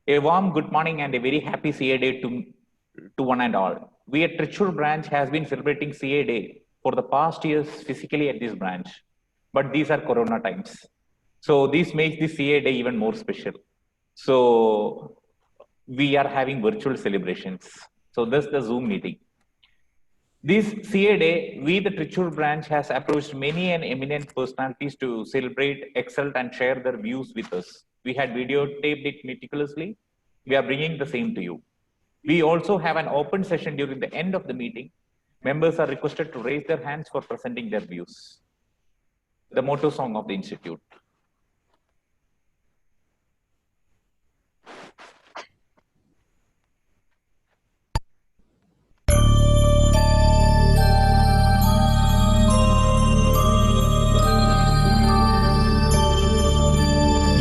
A warm good morning and a very happy CA Day to one and all. We at Trichur branch has been celebrating CA Day for the past years physically at this branch, but these are Corona times. So this makes the CA Day even more special. So we are having virtual celebrations. So this is the Zoom meeting. This CA Day, we the Trichur branch has approached many and eminent personalities to celebrate, exalt and share their views with us. We had videotaped it meticulously. We are bringing the same to you. We also have an open session during the end of the meeting. Members are requested to raise their hands for presenting their views. The motto song of the Institute.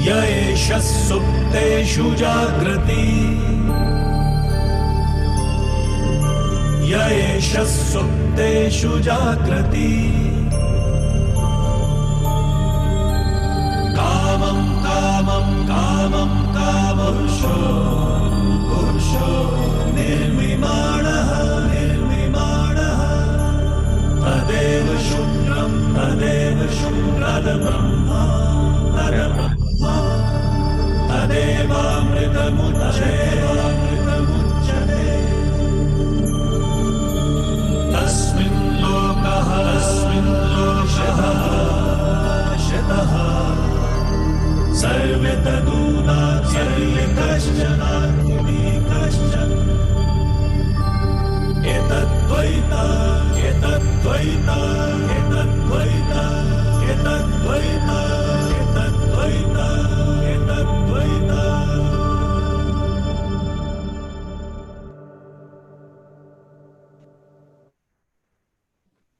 य एष सुप्तेषु जागृति य एष सुप्तेषु जागृति कामं कामं कामं कामपुरुषो पुरुषो निर्मिमाणः निर्मिमाणः तदेव शुक्रं तदब्रह्मा तदेवामृतमुच्यते तस्मिन् लोकः शतः सर्वे तदूनात्सर्वे कश्चन एतद्वैता एतद्वैता एतद्वैता एतद्वैता एतद्वैता एतद्वैता.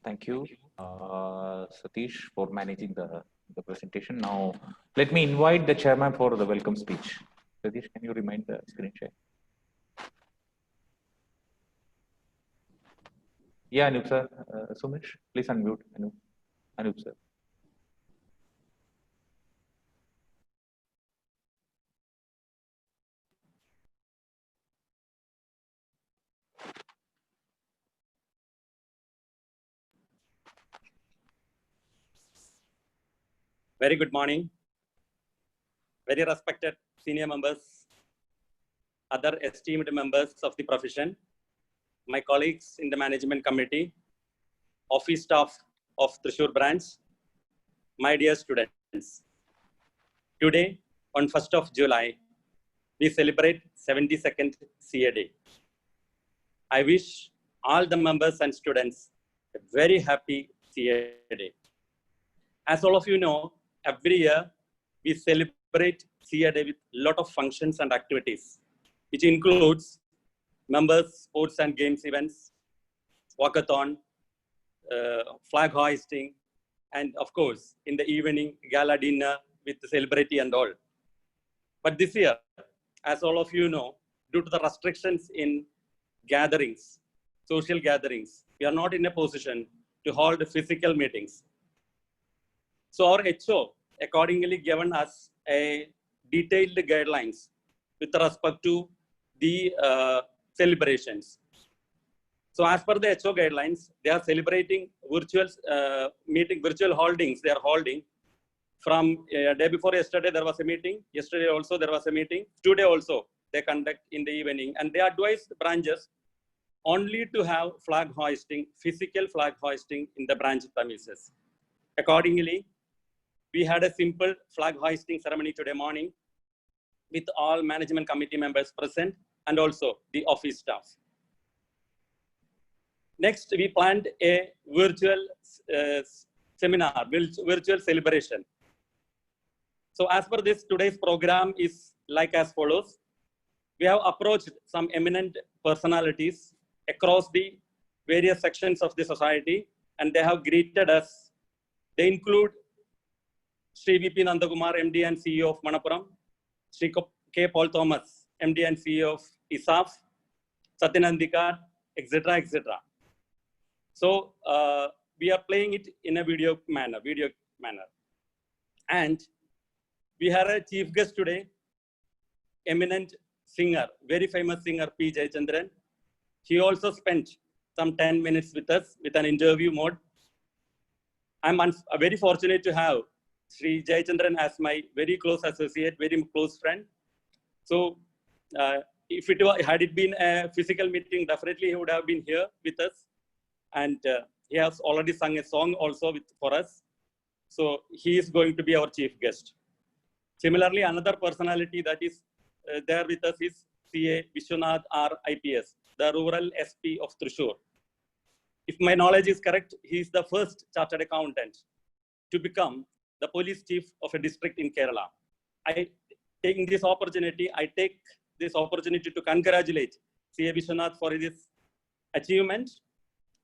Thank you, Satish, for managing the presentation. Now, let me invite the chairman for the welcome speech. Satish, can you remind the screen share? Yeah, Anup sir. Sumesh, please unmute. Anup sir. Very good morning. Very respected senior members, other esteemed members of the profession, my colleagues in the management committee, office staff of Thrissur branch, my dear students. Today, on 1st of July, we celebrate 72nd CA Day. I wish all the members and students a very happy CA Day. As all of you know, every year we celebrate CA Day with a lot of functions and activities, which includes members, sports and games events, walkathon, flag hoisting, and of course, in the evening, gala dinner with the celebrity and all. But this year, as all of you know, due to the restrictions in gatherings, social gatherings, we are not in a position to hold physical meetings. So our HO accordingly given us a detailed guidelines with respect to the celebrations. So as per the HO guidelines, they are celebrating virtual virtual holdings. They are holding from day before yesterday. There was a meeting. Yesterday also there was a meeting. Today also they conduct in the evening, and they advise the branches only to have flag hoisting, physical flag hoisting in the branch premises. Accordingly, we had a simple flag hoisting ceremony today morning with all management committee members present and also the office staff. Next, we planned a virtual seminar, virtual celebration. So as per this, today's program is like as follows. We have approached some eminent personalities across the various sections of the society, and they have greeted us. They include Sri V.P. Nandakumar, MD and CEO of Manappuram, Sri K. Paul Thomas, MD and CEO of ISAF, Satyanandika, etc., etc. So we are playing it in a video manner. And we had a chief guest today, eminent singer, very famous singer P. Jayachandran. He also spent some 10 minutes with us with an interview mode. I'm very fortunate to have Sri Jayachandran as my very close associate, very close friend. So if it were, had it been a physical meeting, definitely he would have been here with us. And he has already sung a song also for us. So he is going to be our chief guest. Similarly, another personality that is there with us is CA Vishwanath R. IPS, the rural SP of Thrissur. If my knowledge is correct, he is the first chartered accountant to become the police chief of a district in Kerala. Taking this opportunity, I take this opportunity to congratulate CA Vishwanath for this achievement,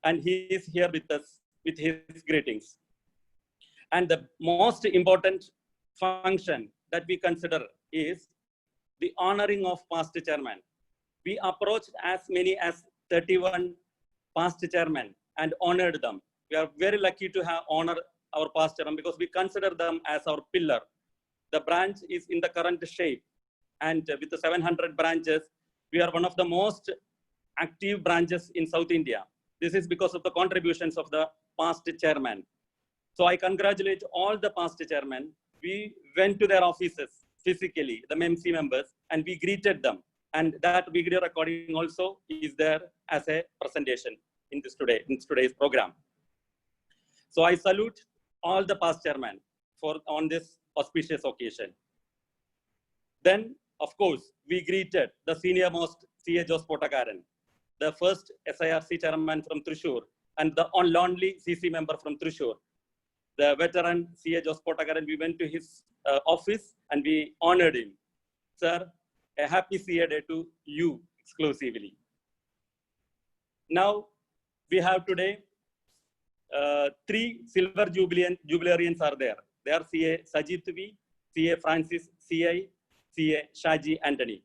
and he is here with us with his greetings. And the most important function that we consider is the honoring of past chairman. We approached as many as 31 past chairmen and honored them. We are very lucky to have honored our past chairman because we consider them as our pillar. The branch is in the current shape, and with the 700 branches, we are one of the most active branches in South India. This is because of the contributions of the past chairman. So I congratulate all the past chairmen. We went to their offices physically, the MEMC members, and we greeted them. And that video recording also is there as a presentation in today's program. So I salute all the past chairmen on this auspicious occasion. Then, of course, we greeted the senior most CA Jose Potakaran, the first SIRC chairman from Thrissur, and the only CC member from Thrissur. The veteran CA Jose Potakaran, we went to his office and we honored him. Sir, a happy CA day to you exclusively. Now, we have today 3 silver jubilarians are there. They are CA Sajid V, CA Francis CI, CA Shaji Anthony.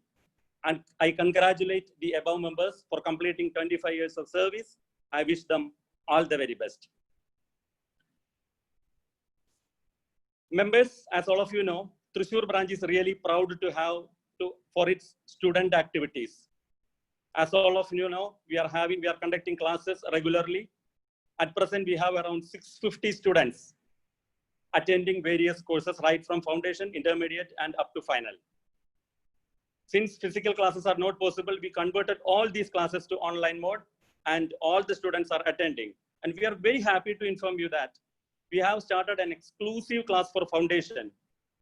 And I congratulate the above members for completing 25 years of service. I wish them all the very best. Members, as all of you know, Thrissur branch is really proud to have for its student activities. As all of you know, we are conducting classes regularly. At present, we have around 650 students attending various courses, right from foundation, intermediate, and up to final. Since physical classes are not possible, we converted all these classes to online mode, and all the students are attending. And we are very happy to inform you that we have started an exclusive class for foundation,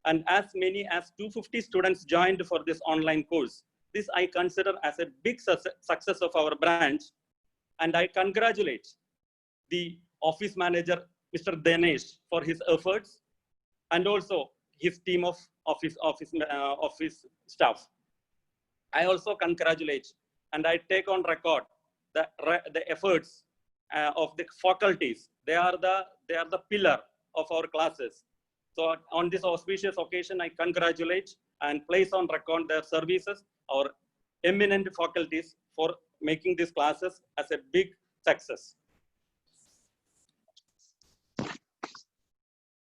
and as many as 250 students joined for this online course. This I consider as a big success of our branch, and I congratulate the office manager, Mr. Dinesh, for his efforts, and also his team of office staff. I also congratulate and I take on record the efforts of the faculties. They are the pillar of our classes. So on this auspicious occasion, I congratulate and place on record their services, our eminent faculties, for making these classes as a big success.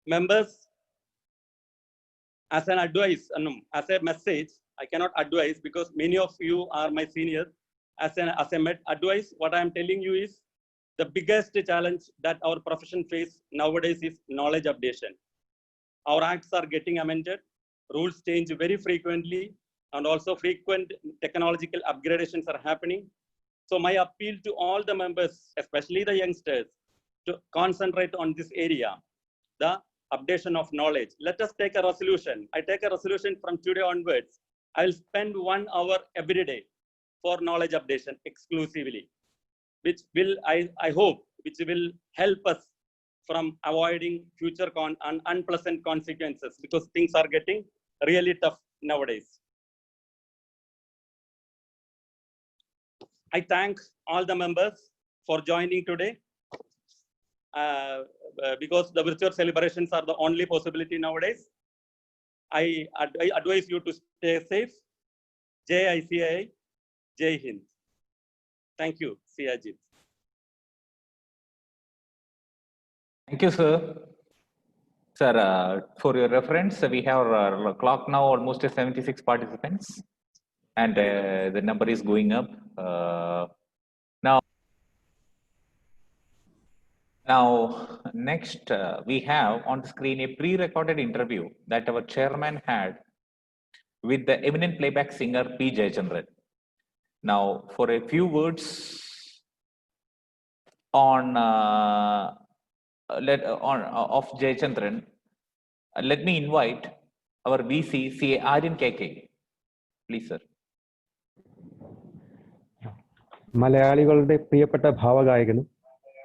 Members, as an advice, as a message, I cannot advise because many of you are my seniors. As a advice, what I am telling you is the biggest challenge that our profession faces nowadays is knowledge updation. Our acts are getting amended, rules change very frequently, and also frequent technological upgradations are happening. So my appeal to all the members, especially the youngsters, to concentrate on this area, the updation of knowledge. Let us take a resolution. I take a resolution from today onwards. I will spend 1 hour every day for knowledge updation exclusively, which will, I hope, which will help us from avoiding future unpleasant consequences, because things are getting really tough nowadays. I thank all the members for joining today. Because the virtual celebrations are the only possibility nowadays. I advise you to stay safe. Jai ICAI, Jai Hind. Thank you, Siyajit. Thank you, sir. Sir, for your reference, we have clock now almost 76 participants. and the number is going up. Now, next we have on the screen a pre-recorded interview that our chairman had with the eminent playback singer P. Jayachandran. Now, for a few words on of Jayachandran, let me invite our VC, CA Aryan KK. Please, sir. മലയാളികളുടെ പ്രിയപ്പെട്ട ഭാവഗായകനും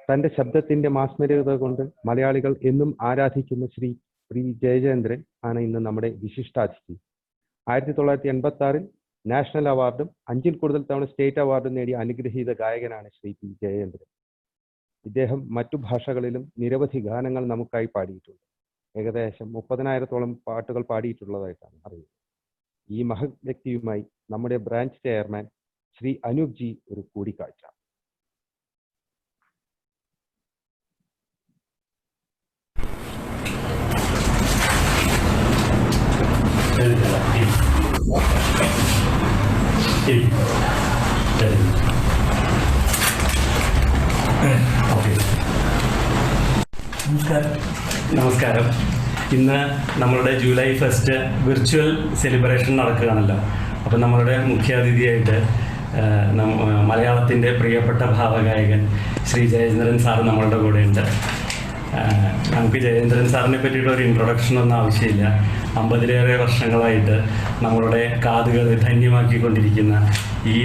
തന്റെ ശബ്ദത്തിന്റെ മാസ്മരികത കൊണ്ട് മലയാളികൾ എന്നും ആരാധിക്കുന്ന Shri P Jayachandran ആണ് ഇന്ന് നമ്മുടെ വിശിഷ്ടാതിഥി. 1986 നാഷണൽ അവാർഡും 5-ൽ കൂടുതൽ തവണ സ്റ്റേറ്റ് അവാർഡും നേടിയ അനുഗ്രഹീത ഗായകനാണ് ശ്രീ പി ജയചന്ദ്രൻ. ഇദ്ദേഹം മറ്റു ഭാഷകളിലും നിരവധി ഗാനങ്ങൾ നമുക്കായി പാടിയിട്ടുണ്ട്. ഏകദേശം 30,000-ഓളം പാട്ടുകൾ പാടിയിട്ടുള്ളതായിട്ടാണ് അറിയുന്നത്. ഈ മഹത് വ്യക്തിയുമായി നമ്മുടെ branch chairman Shri Anoop G ഒരു കൂടിക്കാഴ്ച. നമസ്കാരം. ഇന്ന് നമ്മളുടെ ജൂലൈ 1 വിർച്വൽ സെലിബ്രേഷൻ നടക്കുകയാണല്ലോ. അപ്പം നമ്മളുടെ മുഖ്യാതിഥിയായിട്ട് മലയാളത്തിൻ്റെ പ്രിയപ്പെട്ട ഭാവഗായകൻ ശ്രീ ജയചന്ദ്രൻ സാർ നമ്മളുടെ കൂടെയുണ്ട്. നമുക്ക് ജയചന്ദ്രൻ സാറിനെ പറ്റിയിട്ട് ഒരു ഇൻട്രൊഡക്ഷനൊന്നും ആവശ്യമില്ല. 50-ലേറെ വർഷങ്ങളായിട്ട് നമ്മളുടെ കാതുകൾ ധന്യമാക്കിക്കൊണ്ടിരിക്കുന്ന ഈ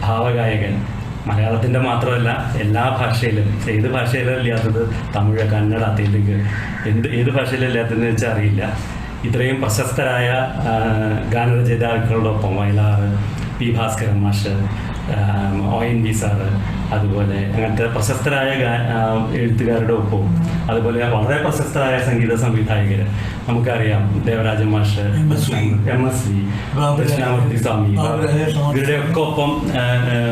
ഭാവഗായകൻ മലയാളത്തിൻ്റെ മാത്രമല്ല എല്ലാ ഭാഷയിലും, ഏത് ഭാഷയിലും ഇല്ലാത്തത് തമിഴ്, കന്നഡ, തെലുങ്ക്, ഏത് ഭാഷയിലും ഇല്ലാത്തതെന്ന് വെച്ചാൽ അറിയില്ല. ഇത്രയും പ്രശസ്തരായ ഗാനരചയിതാക്കളോടൊപ്പം വയലാർ, പി ഭാസ്കരൻ മാഷ്, ONV സാറ്, അതുപോലെ അങ്ങനത്തെ പ്രശസ്തരായ എഴുത്തുകാരുടെ ഒപ്പവും അതുപോലെ വളരെ പ്രശസ്തരായ സംഗീത സംവിധായകർ നമുക്കറിയാം. ദേവരാജൻ മാഷ്, MSV, ദക്ഷിണാമൂർത്തി സ്വാമി, ഇവരുടെയൊക്കെ ഒപ്പം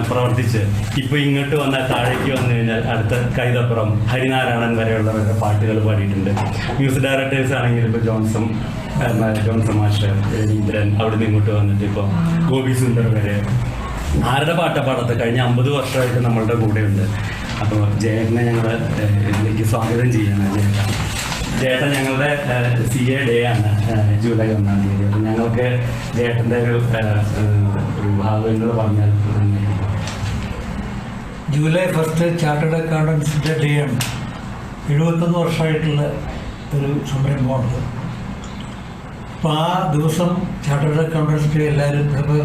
പ്രവർത്തിച്ച് ഇപ്പോൾ ഇങ്ങോട്ട് വന്നാൽ താഴേക്ക് വന്നു കഴിഞ്ഞാൽ അടുത്ത കൈതപ്പുറം, ഹരിനാരായണൻ വരെയുള്ളവരുടെ പാട്ടുകൾ പാടിയിട്ടുണ്ട്. മ്യൂസിക് ഡയറക്ടേഴ്സ് ആണെങ്കിൽ ഇപ്പോൾ ജോൺസൺ മാഷ്, രവീന്ദ്രൻ, അവിടുന്ന് ഇങ്ങോട്ട് വന്നിട്ട് ഇപ്പോൾ ഗോപി സുന്ദർ വരെ ആരുടെ പാട്ടപ്പാടത്ത് കഴിഞ്ഞ 50 വർഷമായിട്ട് നമ്മളുടെ കൂടെയുണ്ട്. അപ്പോൾ ജയേട്ടനെ ഞങ്ങൾ ഇതിലേക്ക് സ്വാഗതം ചെയ്യണം. ജയേട്ടൻ ഞങ്ങളുടെ CA ഡേ ആണ് ജൂലൈ 1-ാം തീയതി. അപ്പോൾ ഞങ്ങൾക്ക് ജയേട്ടൻ്റെ ഒരു ഭാവങ്ങൾ പറഞ്ഞാൽ ജൂലൈ 1 ചാർട്ടേഡ് അക്കൗണ്ടൻസിൻ്റെ ഡേ ആണ്. 71 വർഷമായിട്ടുള്ള ഒരു സംരംഭമാണത്. അപ്പോൾ ആ ദിവസം ചാർട്ടേഡ് അക്കൗണ്ടൻസ് ഡേ എല്ലാവരും ഇപ്പോൾ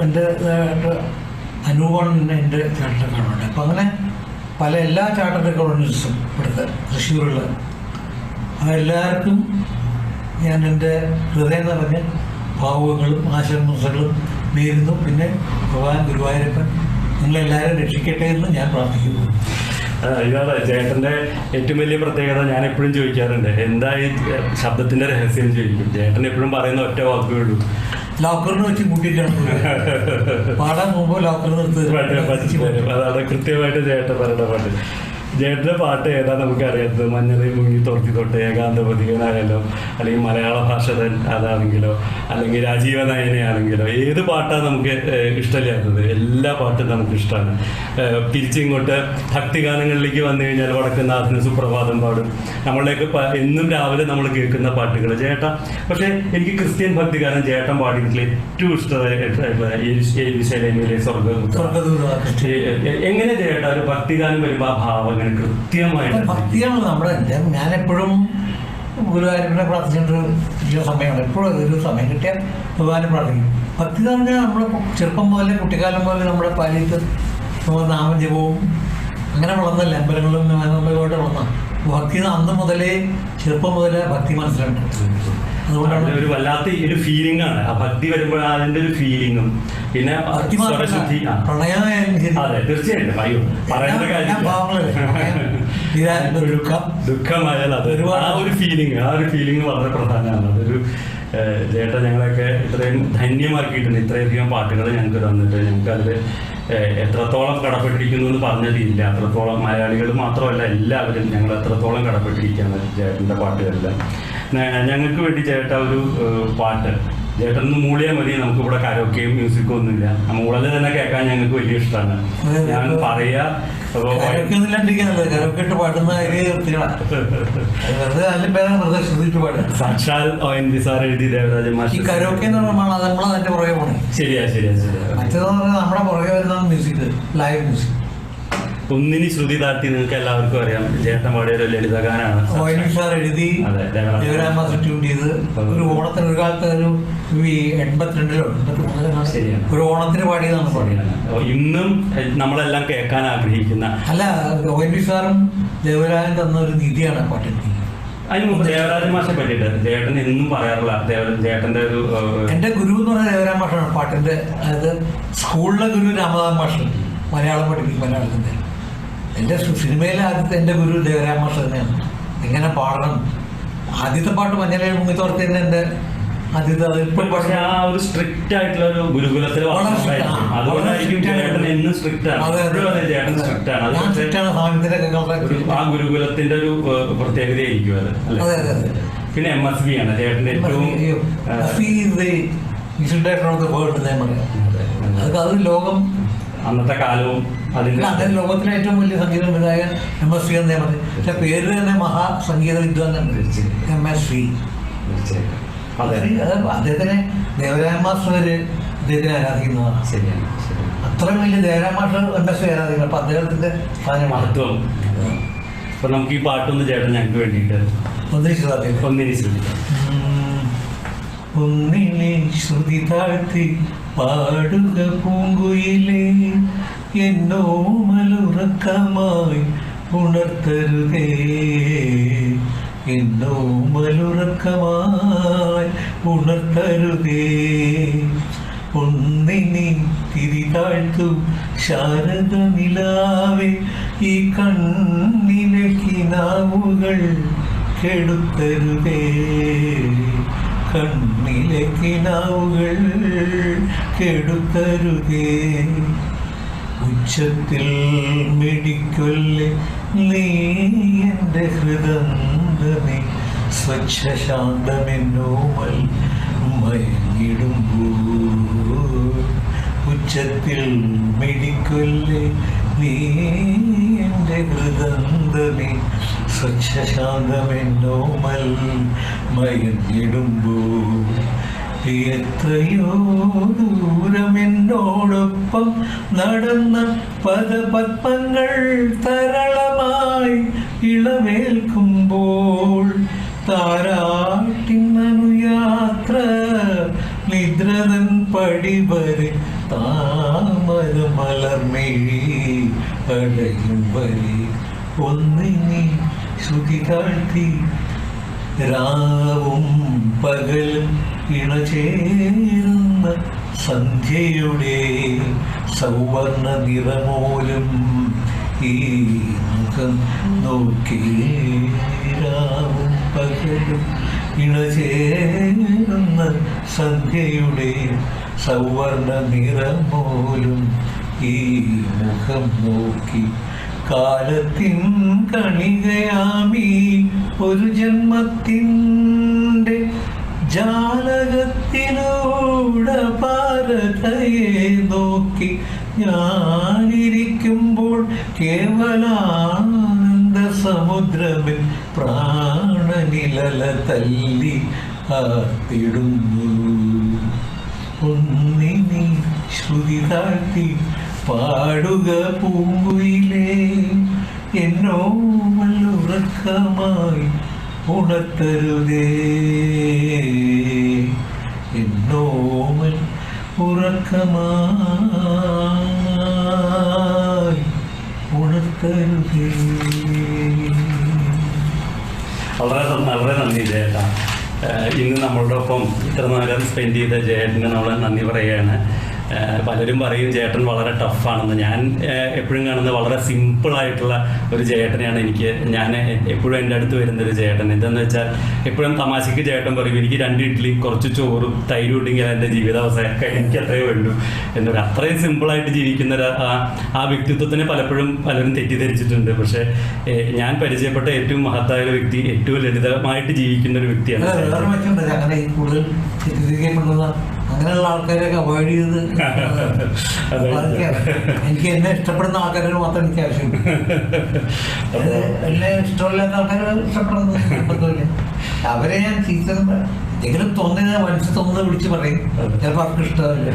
എൻ്റെതായിട്ട് അനൂപാണ് എൻ്റെ ചാർട്ടേഡ് അക്കൗണ്ടൻ്റ്. അപ്പോൾ അങ്ങനെ എല്ലാ ചാർട്ടേഡ് അക്കൗണ്ടൻസും ഇവിടുത്തെ തൃശ്ശൂരുള്ള അതെല്ലാവർക്കും ഞാൻ എൻ്റെ ഹൃദയം നിറഞ്ഞ ഭാവുകങ്ങളും ആശംസകളും നേരുന്നു. പിന്നെ ഭഗവാൻ ഗുരുവായൂരപ്പൻ നിങ്ങളെല്ലാവരും രക്ഷിക്കട്ടെ എന്ന് ഞാൻ പ്രാർത്ഥിക്കുന്നു. ഇതാണ് ജയേട്ടൻ്റെ ഏറ്റവും വലിയ പ്രത്യേകത. ഞാൻ എപ്പോഴും ചോദിക്കാറുണ്ട്, എന്താ ഈ ശബ്ദത്തിൻ്റെ രഹസ്യം ചോദിക്കും. ജയേട്ടൻ എപ്പോഴും പറയുന്ന ഒറ്റ വാക്കേ ഉള്ളൂ, ലോക്കറിന് വെച്ച് കൂട്ടിയിട്ടാണ് പാടാൻ പോകുമ്പോൾ ലോക്കറിന് അതാണ് കൃത്യമായിട്ട് ജയേട്ടൻ പറയുന്ന പാട്ട്. ജയേട്ടൻ്റെ പാട്ട് ഏതാ നമുക്കറിയാത്തത്? മഞ്ഞളിൽ മുങ്ങി തോർത്തി തൊട്ട്, ഏകാന്ത പ്രതികനായാലോ, അല്ലെങ്കിൽ മലയാള ഭാഷ അതാണെങ്കിലോ, അല്ലെങ്കിൽ രാജീവ നയനയാണെങ്കിലോ, ഏത് പാട്ടാണ് നമുക്ക് ഇഷ്ടമില്ലാത്തത്? എല്ലാ പാട്ടും നമുക്ക് ഇഷ്ടമാണ്. തിരിച്ചിങ്ങോട്ട് ഭക്തിഗാനങ്ങളിലേക്ക് വന്നു കഴിഞ്ഞാൽ വടക്കുന്നാഥന് സുപ്രഭാതം പാടും. നമ്മളിലേക്ക് എന്നും രാവിലെ നമ്മൾ കേൾക്കുന്ന പാട്ടുകൾ ജയേട്ടൻ. പക്ഷേ എനിക്ക് ക്രിസ്ത്യൻ ഭക്തിഗാനം ജയേട്ടൻ പാടിയിട്ടുള്ള ഏറ്റവും ഇഷ്ടമായിട്ടുള്ള എങ്ങനെ ജയേട്ടൻ ഒരു ഭക്തിഗാനം വരുമ്പോൾ ആ ഭാവം കൃത്യമായിട്ട് ഭക്തിയാണ് നമ്മുടെ. ഞാനെപ്പോഴും ഗുരുവായൂരപ്പനെ പ്രാർത്ഥിച്ചിട്ട് സമയമാണ്. എപ്പോഴും ഒരു സമയം കിട്ടിയാൽ ഭഗവാനെ പ്രാർത്ഥിക്കും. ഭക്തി എന്ന് പറഞ്ഞാൽ നമ്മുടെ ചെറുപ്പം പോലെ കുട്ടിക്കാലം പോലെ നമ്മുടെ പാലിത്ത് നാമജപവും അങ്ങനെ വളർന്നല്ല. അമ്പലങ്ങളും നമ്മളുമായിട്ട് വളർന്ന ഭക്തി അന്ന് മുതലേ ചെറുപ്പം മുതലേ ഭക്തി മനസ്സിലുണ്ട്. അതുകൊണ്ടാണ് ഒരു വല്ലാത്ത ഒരു ഫീലിംഗ് ആണ് ആ ഭക്തി വരുമ്പോൾ അതിന്റെ ഒരു ഫീലിംഗും പിന്നെ പ്രണയമായാലും അതെ തീർച്ചയായിട്ടും അയ്യോ പറയേണ്ട കാര്യം ദുഃഖമായാലും അത് ആ ഒരു ഫീലിംഗ് വളരെ പ്രധാനമാണ്. അതൊരു ചേട്ടൻ ഞങ്ങളൊക്കെ ഇത്രയും ധന്യമാക്കിയിട്ടുണ്ട്. ഇത്രയധികം പാട്ടുകൾ ഞങ്ങൾക്ക് തന്നിട്ട് ഞങ്ങൾക്കതിൽ എത്രത്തോളം കടപ്പെട്ടിരിക്കുന്നു എന്ന് പറഞ്ഞതില്ല. അത്രത്തോളം മലയാളികൾ മാത്രമല്ല എല്ലാവരും ഞങ്ങൾ എത്രത്തോളം കടപ്പെട്ടിരിക്കുകയാണ് ചേട്ടൻ്റെ പാട്ടുകളെല്ലാം. ഞങ്ങൾക്ക് വേണ്ടി ചേട്ട ഒരു പാട്ട് ചേട്ടൻ മൂളിയാൽ മതി, നമുക്ക് ഇവിടെ കരോക്കെയും മ്യൂസിക്കും ഒന്നുമില്ല. മൂളല് തന്നെ കേൾക്കാൻ ഞങ്ങൾക്ക് വലിയ ഇഷ്ടമാണ്. ഞാൻ പറയാ സാക്ഷാൽ ONV സാർ എഴുതി ദേവരാജ മാഷ്. ശരിയാ ശരിയാ ശരിയാ. നമ്മുടെ പുറകെ വരുന്ന മ്യൂസിക്, ലൈവ് മ്യൂസിക്. ഒന്നിനി ശ്രുതി താഴ്ത്തി നിങ്ങൾക്ക് എല്ലാവർക്കും അറിയാം, ചേട്ടൻ പാടിയ ഒരു ലളിതഗാനാണ്. ONV സാർ എഴുതി, ദേവരാജ മാസ്റ്റർ ട്യൂൺ ചെയ്ത്. ഒരു ഓണത്തിന് ഒരു കാലത്ത് ഒരു 82-ലോ 83-ലോ ഒരു ഓണത്തിന് പാടിയതാണ്. ഇന്നും നമ്മളെല്ലാം കേൾക്കാൻ ആഗ്രഹിക്കുന്ന, അല്ല ONV സാറും ദേവരാജൻ തന്ന ഒരു നിധിയാണ് പാട്ടിന്. അതിന് മുമ്പ് ദേവരാജ മാഷെ പറ്റിയിട്ട് ചേട്ടൻ എന്നും പറയാറില്ല. ചേട്ടന്റെ ഒരു എന്റെ ഗുരു എന്ന് പറഞ്ഞ ദേവരാജ മാഷാണ് പാട്ടിന്റെ. അതായത് സ്കൂളിലെ ഗുരു രാമദാസ് മാഷ്, മലയാളം പഠിപ്പിക്കും, മലയാളത്തിന്റെ. എൻ്റെ സിനിമയിലെ ആദ്യത്തെ എൻ്റെ ഗുരു ദേവരാജ മാഷ് തന്നെയാണ്. എങ്ങനെ പാടണം, ആദ്യത്തെ പാട്ട് മഞ്ഞളെ മുങ്ങിത്തോർത്ത് തന്നെ എൻ്റെ ആദ്യത്തെ. പക്ഷെ ആ ഒരു സ്ട്രിക്റ്റ് ആയിട്ടുള്ള ഒരു ഗുരുകുലത്തിൽ അതുകൊണ്ടായിരിക്കും ചേട്ടൻ എന്നും സ്ട്രിക്റ്റ് ആണ്. ചേട്ടൻ സ്ട്രിക്റ്റ് ആണ്. ആ ഗുരുകുലത്തിന്റെ ഒരു പ്രത്യേകതയായിരിക്കും അത്. പിന്നെ MSV ആണ് ചേട്ടന്റെ ഏറ്റവും അത് ലോകം അന്നത്തെ കാലവും അതിന്റെ ലോകത്തിലെ ഏറ്റവും വലിയ സംഗീത വിധായകൻ MSV എന്നേ പറയും. പക്ഷെ പേര് തന്നെ മഹാസംഗീത വിദ്വാൻ MSV. അദ്ദേഹത്തിനെ ദേവരാജ മാസ്റ്റർ അദ്ദേഹത്തിനെ ആരാധിക്കുന്നതാണ്. ശരിയാണ്. അത്രയും വലിയ ദേവരാജ മാസ്റ്റർ MSV ആരാധിക്കുന്നത്. അപ്പൊ അദ്ദേഹത്തിന്റെ മഹത്വം. അപ്പൊ നമുക്ക് ഈ പാട്ടൊന്ന് ചേട്ടൻ ഞങ്ങൾക്ക് വേണ്ടിയിട്ട് ഒന്നിനി ശ്രുതി താഴ്ത്തി പാടുക പൂങ്കുയിലേ, എന്നോ മലുറക്കമായി ഉണർത്തരുതേ, എന്നോ മലുറക്കമായി ഉണർത്തരുതേ. ഒന്നിനി തിരി താഴ്ത്തു ശാരദ നിലാവേ, ഈ കണ്ണിലെ കിനാവുകൾ കെടുത്തരുതേ, കണ്ണിലെ കിനാവുകൾ കെടുത്തരുതേ. ഉച്ചത്തിൽ മിടിക്കൊല്ലെ നീ എൻ്റെ ഹൃദന്തമേ, സ്വച്ഛ ശാന്തമെന്നോമൽ മയങ്ങിടുമ്പോൾ. ഉച്ചത്തിൽ മിടിക്കൊല്ലെ നീ എൻ്റെ ഹൃദന്തമേ, സ്വച്ഛ ശാന്തമെന്നോമൽ മയങ്ങിടുമ്പോൾ. എത്രയോ ദൂരമെന്നോടൊപ്പം നടന്ന പദപത്മങ്ങൾ തരളമായി ഇളവേൽക്കുമ്പോൾ, താരാട്ടിനു യാത്ര നിദ്രതൻ പടിവരെ, താമര മലർമിഴി അടയും വരെ. ഒന്നിനി ശ്രുതി താഴ്ത്തി രാവും പകലും ഇണചേരുന്ന സന്ധ്യയുടെ സൗവർണ നിറമോലും ഈ മുഖം നോക്കി. രാവും പകലും ഇണചേരുന്ന സന്ധ്യയുടെ സൗവർണ നിറമോലും ഈ മുഖം നോക്കി. കാലത്തിൻ കണികയാമീ ഒരു ജന്മത്തിൻ്റെ ജാലകത്തിലൂടെ ഭാരതയെ നോക്കി ഞാനിരിക്കുമ്പോൾ കേവലാനന്ദ സമുദ്രമിൽ പ്രാണനിലല തല്ലി ആർത്തിടുന്നു. ഒന്നിനി ശ്രുതി താഴ്ത്തി പാടുക പൂങ്കുയിലേ, എന്നോ മല്ലുറക്കമായി ഉണർത്തരുതേ, എന്നോമൽ ഉറക്കമായി ഉണർത്തരുതേ. വളരെ നന്ദി ചേട്ടാ. ഇന്ന് നമ്മളുടെ ഒപ്പം ഇത്ര നേരം സ്പെൻഡ് ചെയ്ത ജയേട്ടന് നമ്മൾ നന്ദി പറയുകയാണ്. പലരും പറയും ചേട്ടൻ വളരെ ടഫാണെന്ന്. ഞാൻ എപ്പോഴും കാണുന്നത് വളരെ സിമ്പിളായിട്ടുള്ള ഒരു ചേട്ടനെയാണ് എനിക്ക്. ഞാൻ എപ്പോഴും എൻ്റെ അടുത്ത് വരുന്നൊരു ചേട്ടൻ എന്താണെന്ന് വെച്ചാൽ എപ്പോഴും തമാശയ്ക്ക് ചേട്ടൻ പറയും എനിക്ക് 2 ഇഡ്ഡലി കുറച്ച് ചോറും തൈരും ഇട്ടെങ്കിൽ എൻ്റെ ജീവിതാവസ്ഥയൊക്കെ എനിക്ക് അത്രയേ വേണ്ടൂ എന്നൊരു അത്രയും സിമ്പിളായിട്ട് ജീവിക്കുന്ന ആ വ്യക്തിത്വത്തിനെ പലപ്പോഴും പലരും തെറ്റിദ്ധരിച്ചിട്ടുണ്ട്. പക്ഷേ ഞാൻ പരിചയപ്പെട്ട ഏറ്റവും മഹത്തായ ഒരു വ്യക്തി ഏറ്റവും ലളിതമായിട്ട് ജീവിക്കുന്ന ഒരു വ്യക്തിയാണ്. അങ്ങനെ കൂടുതൽ അങ്ങനെയുള്ള ആൾക്കാരെയൊക്കെ അവോയ്ഡ് ചെയ്ത് എനിക്ക് എന്നെ ഇഷ്ടപ്പെടുന്ന ആൾക്കാരെ മാത്രം എനിക്ക് ആവശ്യമുണ്ട്. എന്നെ ഇഷ്ടമില്ലാത്ത ആൾക്കാരെ ഇഷ്ടപ്പെടുന്നില്ല. അവരെ ഞാൻ ചീത്ത എന്തെങ്കിലും തോന്നിയത് മനസ്സിൽ തോന്നുന്നത് വിളിച്ച് പറയും. ചിലപ്പോൾ അവർക്ക് ഇഷ്ടമല്ല.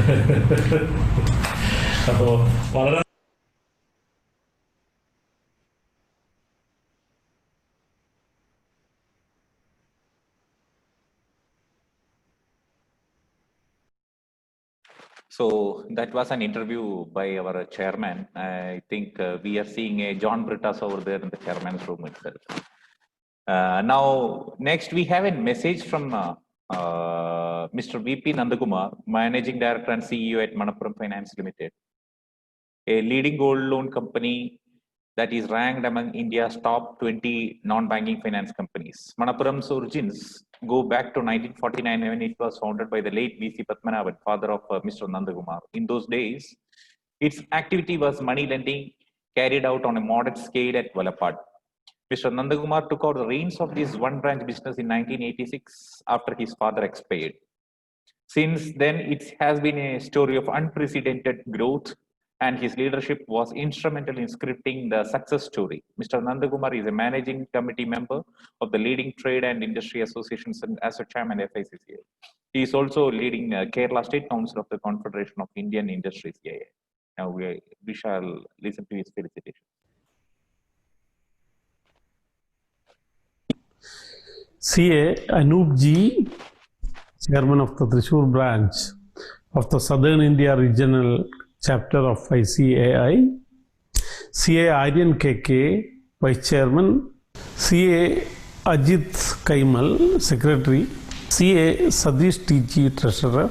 അപ്പോൾ വളരെ So that was an interview by our chairman. I think we are seeing a John Brittas over there in the chairman's room itself. Now, next we have a message from Mr. VP Nandakumar, Managing Director and CEO at Manappuram Finance Limited, a leading gold loan company that is ranked among India's top 20 non-banking finance companies. Manappuram's origins go back to 1949 when it was founded by the late VC Padmanabhan, father of Mr. Nandakumar. In those days, its activity was money lending carried out on a modest scale at Valapad. Mr. Nandakumar took over the reins of this one branch business in 1986 after his father expired. Since then, it has been a story of unprecedented growth, and his leadership was instrumental in scripting the success story. Mr. Nandakumar is a managing committee member of the leading trade and industry associations and as a chairman FICCI. He is also leading Kerala State Council of the Confederation of Indian Industries. Now we shall listen to his felicitations. CA Anup G, Chairman of the Thrissur branch of the Southern India Regional Chapter of ICAI, CA Aryan KK, Vice Chairman, CA Ajit Kaimal, Secretary, CA Sadish TG, Treasurer,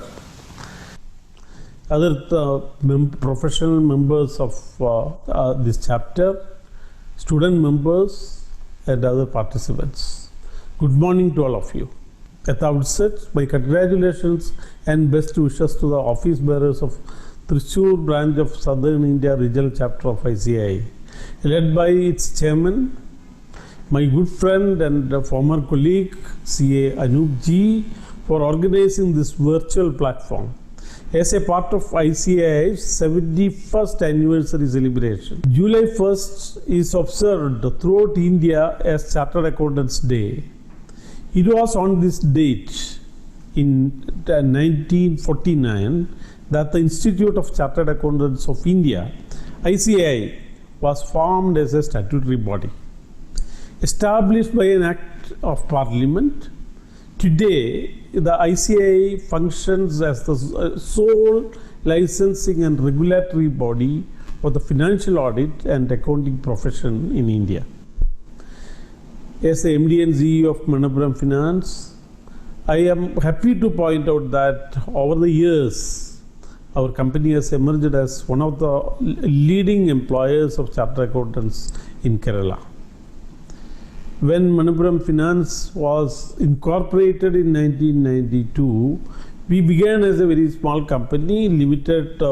other professional members of this chapter, student members and other participants. Good morning to all of you. At the outset, my congratulations and best wishes to the office bearers of Thrissur branch of Southern India Regional Chapter of ICAI, led by its chairman, my good friend and former colleague CA Anup G, for organizing this virtual platform as a part of ICAI's 71st anniversary celebration. July 1st is observed throughout India as Chartered Accountants Day. It was on this date in 1949 that the Institute of Chartered Accountants of India, ICAI, was formed as a statutory body. Established by an Act of Parliament, today the ICAI functions as the sole licensing and regulatory body for the financial audit and accounting profession in India. As the MD and CEO of Manappuram Finance, I am happy to point out that over the years, our company has emerged as one of the leading employers of chartered accountants in Kerala. When Manappuram Finance was incorporated in 1992, we began as a very small company, limited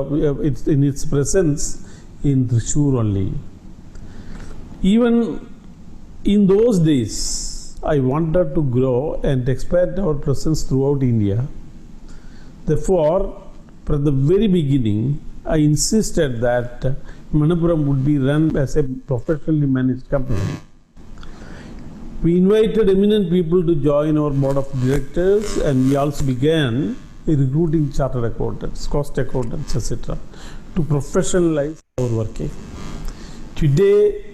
in its presence in Thrissur only. Even in those days, I wanted to grow and expand our presence throughout India. Therefore, from the very beginning, I insisted that Manappuram would be run as a professionally managed company. We invited eminent people to join our board of directors, and we also began recruiting chartered accountants, cost accountants, etc., to professionalize our working. Today,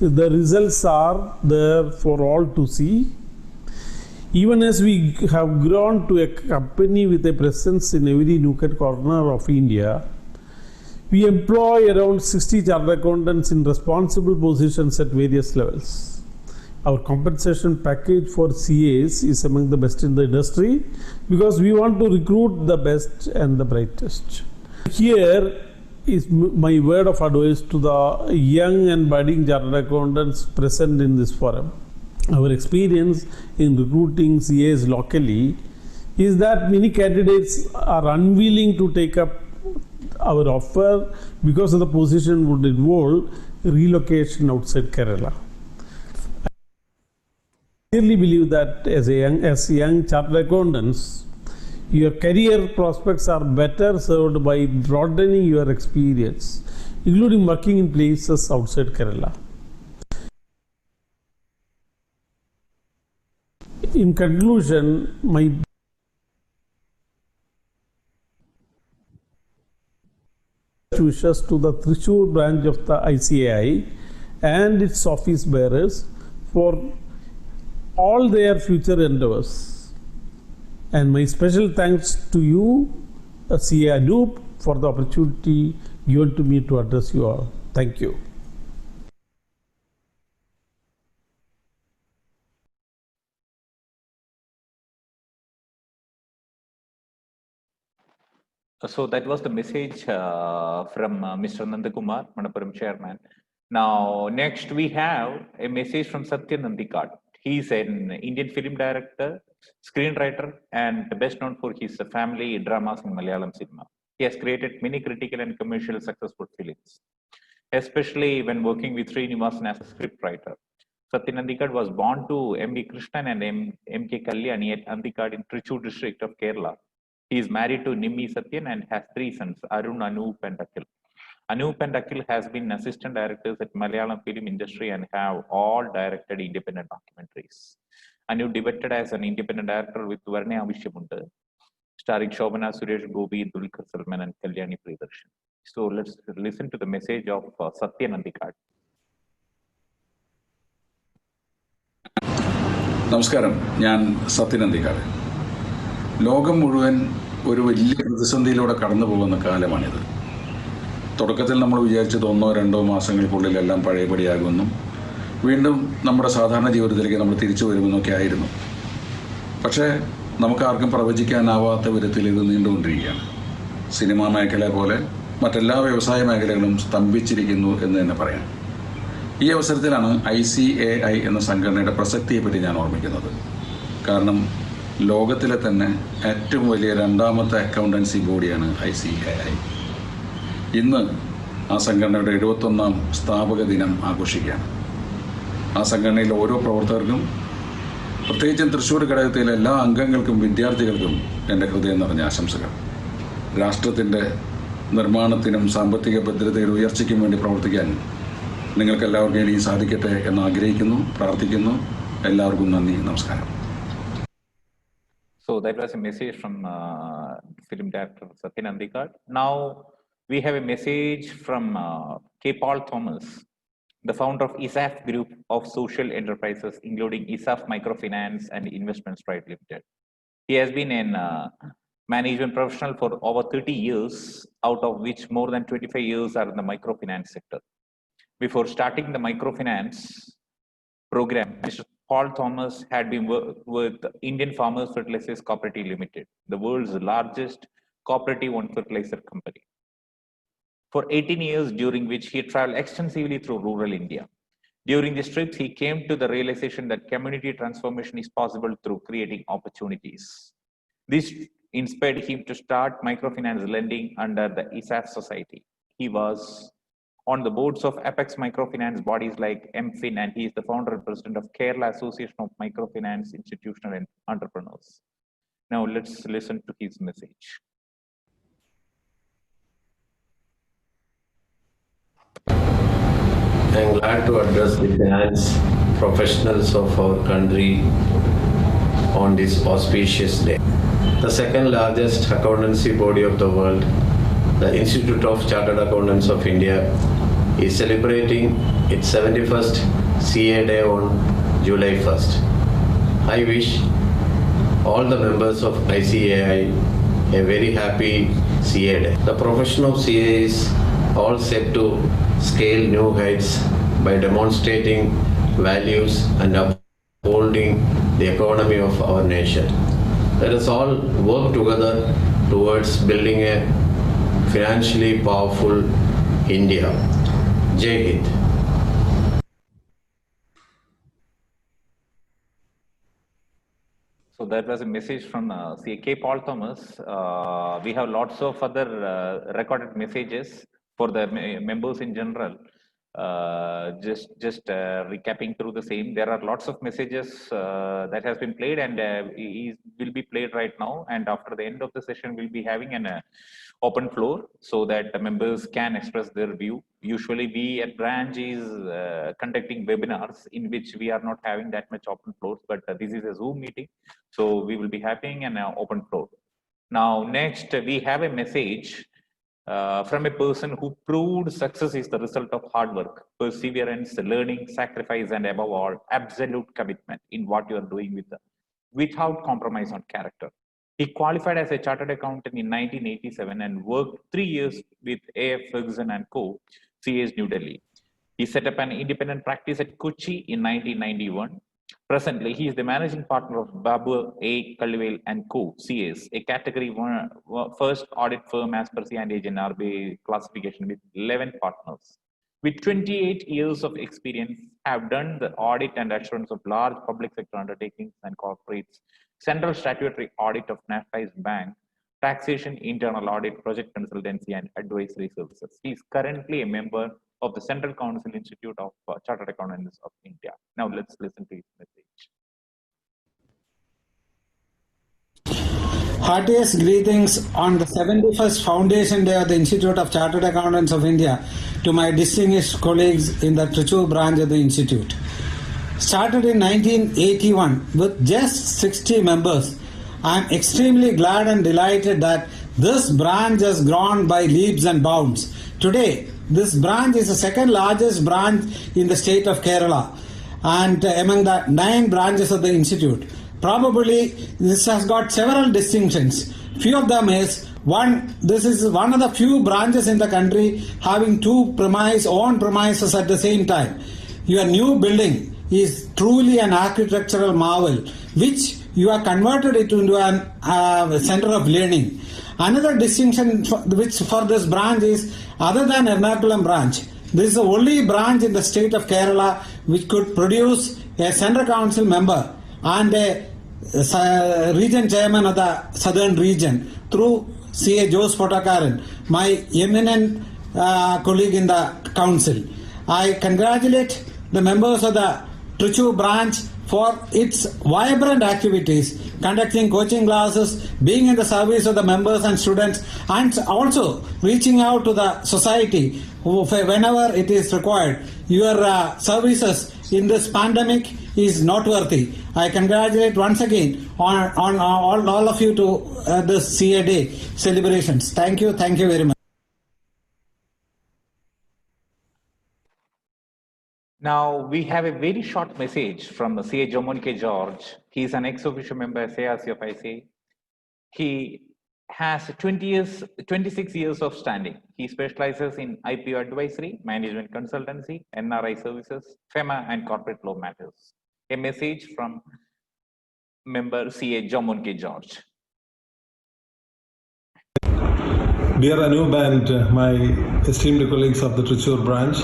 the results are there for all to see. Even as we have grown to a company with a presence in every nook and corner of India, we employ around 60 chartered accountants in responsible positions at various levels. Our compensation package for CAs is among the best in the industry because we want to recruit the best and the brightest. Here is my word of advice to the young and budding chartered accountants present in this forum. Our experience in recruiting CAs locally is that many candidates are unwilling to take up our offer because of the position would involve relocation outside Kerala. I clearly believe that as young chartered accountants, your career prospects are better served by broadening your experience, including working in places outside Kerala. In conclusion, my wishes to the Thrissur branch of the ICAI and its office bearers for all their future endeavors. And my special thanks to you, CA Anup, for the opportunity given to me to address you all. Thank you. So that was the message from Mr. Nandakumar, Manappuram chairman. Now, next we have a message from Satyan Andikad. He is an Indian film director, screenwriter, and best known for his family dramas in Malayalam cinema. He has created many critical and commercial successful films, especially when working with Srinivasan as a scriptwriter. Satyan Andikad was born to M.V. Krishnan and M.K. Kalyani at Andikad in Thrissur district of Kerala. He is married to Nimmi Satyan and has 3 sons, Arun, Anup, and Akhil. Anup and Akhil has been assistant directors at Malayalam film industry and have all directed independent documentaries. Anup debuted as an independent director with Varne Avishyamunda, starring Shobana Suresh Gopi, Dulquer Salman, and Kalyani Priyadarshini. So let's listen to the message of Satyan Andikad. നമസ്കാരം, ഞാൻ സത്യൻ അന്തിക്കാട്. ലോകം മുഴുവൻ ഒരു വലിയ പ്രതിസന്ധിയിലൂടെ കടന്നു പോകുന്ന കാലമാണിത്. തുടക്കത്തിൽ നമ്മൾ വിചാരിച്ചത് 1-2 മാസങ്ങൾക്കുള്ളിൽ എല്ലാം പഴയപടിയാകുമെന്നും വീണ്ടും നമ്മുടെ സാധാരണ ജീവിതത്തിലേക്ക് നമ്മൾ തിരിച്ചു വരുമെന്നൊക്കെ ആയിരുന്നു. പക്ഷേ നമുക്കാർക്കും പ്രവചിക്കാനാവാത്ത വിധത്തിൽ ഇത് നീണ്ടുകൊണ്ടിരിക്കുകയാണ്. സിനിമാ മേഖല പോലെ മറ്റെല്ലാ വ്യവസായ മേഖലകളും സ്തംഭിച്ചിരിക്കുന്നു എന്ന് തന്നെ പറയാം. ഈ അവസരത്തിലാണ് ICAI എന്ന സംഘടനയുടെ പ്രസക്തിയെപ്പറ്റി ഞാൻ ഓർമ്മിക്കുന്നത്. കാരണം ലോകത്തിലെ തന്നെ ഏറ്റവും വലിയ 2ാമത്തെ അക്കൗണ്ടൻസി ബോഡിയാണ് ICAI. ഇന്ന് ആ സംഘടനയുടെ 71ാം സ്ഥാപക ദിനം ആഘോഷിക്കുകയാണ്. ആ സംഘടനയിലെ ഓരോ പ്രവർത്തകർക്കും, പ്രത്യേകിച്ചും തൃശ്ശൂർ ഘടകത്തിലെ എല്ലാ അംഗങ്ങൾക്കും വിദ്യാർത്ഥികൾക്കും എൻ്റെ ഹൃദയം നിറഞ്ഞ ആശംസകൾ. രാഷ്ട്രത്തിൻ്റെ നിർമ്മാണത്തിനും സാമ്പത്തിക ഭദ്രതയുടെ ഉയർച്ചയ്ക്കും വേണ്ടി പ്രവർത്തിക്കാൻ നിങ്ങൾക്കെല്ലാവർക്കും ഇനി സാധിക്കട്ടെ എന്ന് ആഗ്രഹിക്കുന്നു, പ്രാർത്ഥിക്കുന്നു. എല്ലാവർക്കും നന്ദി, നമസ്കാരം. So that was a message from film director Satyan Andikad. Now we have a message from K. Paul Thomas, the founder of ISAF Group of Social Enterprises, including ISAF Microfinance and Investments Private Limited. He has been a management professional for over 30 years, out of which more than 25 years are in the microfinance sector. Before starting the microfinance program, Mr. Paul Thomas had been with Indian Farmers Fertilizers Cooperative Limited, the world's largest cooperative-owned fertilizer company, for 18 years, during which he traveled extensively through rural India. During these trips, he came to the realization that community transformation is possible through creating opportunities. This inspired him to start microfinance lending under the ISAF Society. He was on the boards of Apex Microfinance bodies like MFIN, and he is the founder and president of Kerala Association of Microfinance Institutional and Entrepreneurs. Now let's listen to his message. I am glad to address the finance professionals of our country on this auspicious day. The second largest accountancy body of the world, the Institute of Chartered Accountants of India, is celebrating its 71st CA Day on July 1st. I wish all the members of ICAI a very happy CA Day. The profession of CA is all set to scale new heights by demonstrating values and upholding the economy of our nation. Let us all work together towards building a financially powerful India. Jai Hind. So that was a message from K. Paul Thomas. We have lots of other recorded messages for the members in general. Just recapping through the same, there are lots of messages that has been played and will be played right now. And after the end of the session, we'll be having an open floor so that the members can express their view. Usually we at branch is conducting webinars in which we are not having that much open floors, but this is a Zoom meeting. So we will be having an open floor. Now, next we have a message from a person who proved success is the result of hard work, perseverance, learning, sacrifice, and above all, absolute commitment in what you are doing without compromise on character. He qualified as a chartered accountant in 1987 and worked 3 years with A.F. Ferguson & Co., CAs, New Delhi. He set up an independent practice at Kochi in 1991. Presently, he is the managing partner of Babu A. Kallivel & Co., CAs, a category one, first audit firm as per C&A RBI classification with 11 partners. With 28 years of experience, have done the audit and assurance of large public sector undertakings and corporates, central statutory audit of nationalized bank, taxation, internal audit, project consultancy, and advisory services. He is currently a member of the Central Council Institute of Chartered Accountants of India. Now let's listen to his message. Heartiest greetings on the 71st Foundation Day of the Institute of Chartered Accountants of India to my distinguished colleagues in the Trichur branch of the Institute. Started in 1981 with just 60 members, I am extremely glad and delighted that this branch has grown by leaps and bounds. Today, this branch is the second largest branch in the state of Kerala and among the 9 branches of the Institute. Probably this has got several distinctions. Few of them is, one, this is one of the few branches in the country having own premises at the same time. Your new building is truly an architectural marvel, which you have converted it into a center of learning. Another distinction for this branch is, other than Ernakulam branch, this is the only branch in the state of Kerala which could produce a central council member and a region chairman of the southern region through C.A. Jose Potakaran, my eminent colleague in the council. I congratulate the members of the Trichur branch for its vibrant activities, conducting coaching classes, being in the service of the members and students, and also reaching out to the society whenever it is required. Your services in this pandemic is noteworthy. I congratulate once again on all of you to this CA Day celebrations. Thank you very much. Now, we have a very short message from C.A. Jamon K. George. He is an ex-officio member SARC of ICA. He has 26 years of standing. He specializes in IPO advisory, management consultancy, NRI services, FEMA, and corporate law matters. A message from member C.A. Jamon K. George. Dear Anub and my esteemed colleagues of the Trichur branch,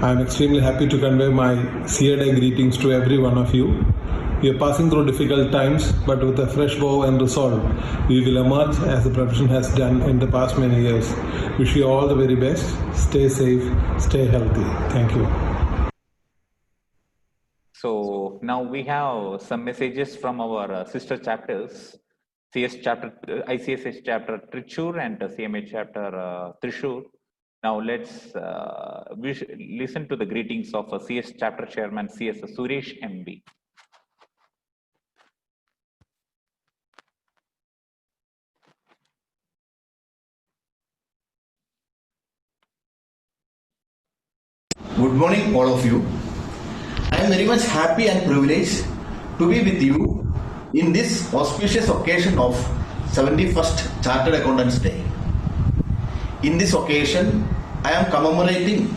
I am extremely happy to convey my CA Day greetings to every one of you. We are passing through difficult times, but with a fresh vow and resolve, we will emerge as the profession has done in the past many years. Wish you all the very best. Stay safe, stay healthy. Thank you. So now we have some messages from our sister chapters, CS chapter, ICSS chapter Trichur and CMA chapter Thrissur. Now let's listen to the greetings of CS chapter chairman CS Suresh MB. Good morning, all of you. I am very much happy and privileged to be with you in this auspicious occasion of 71st Chartered Accountants Day. In this occasion, I am commemorating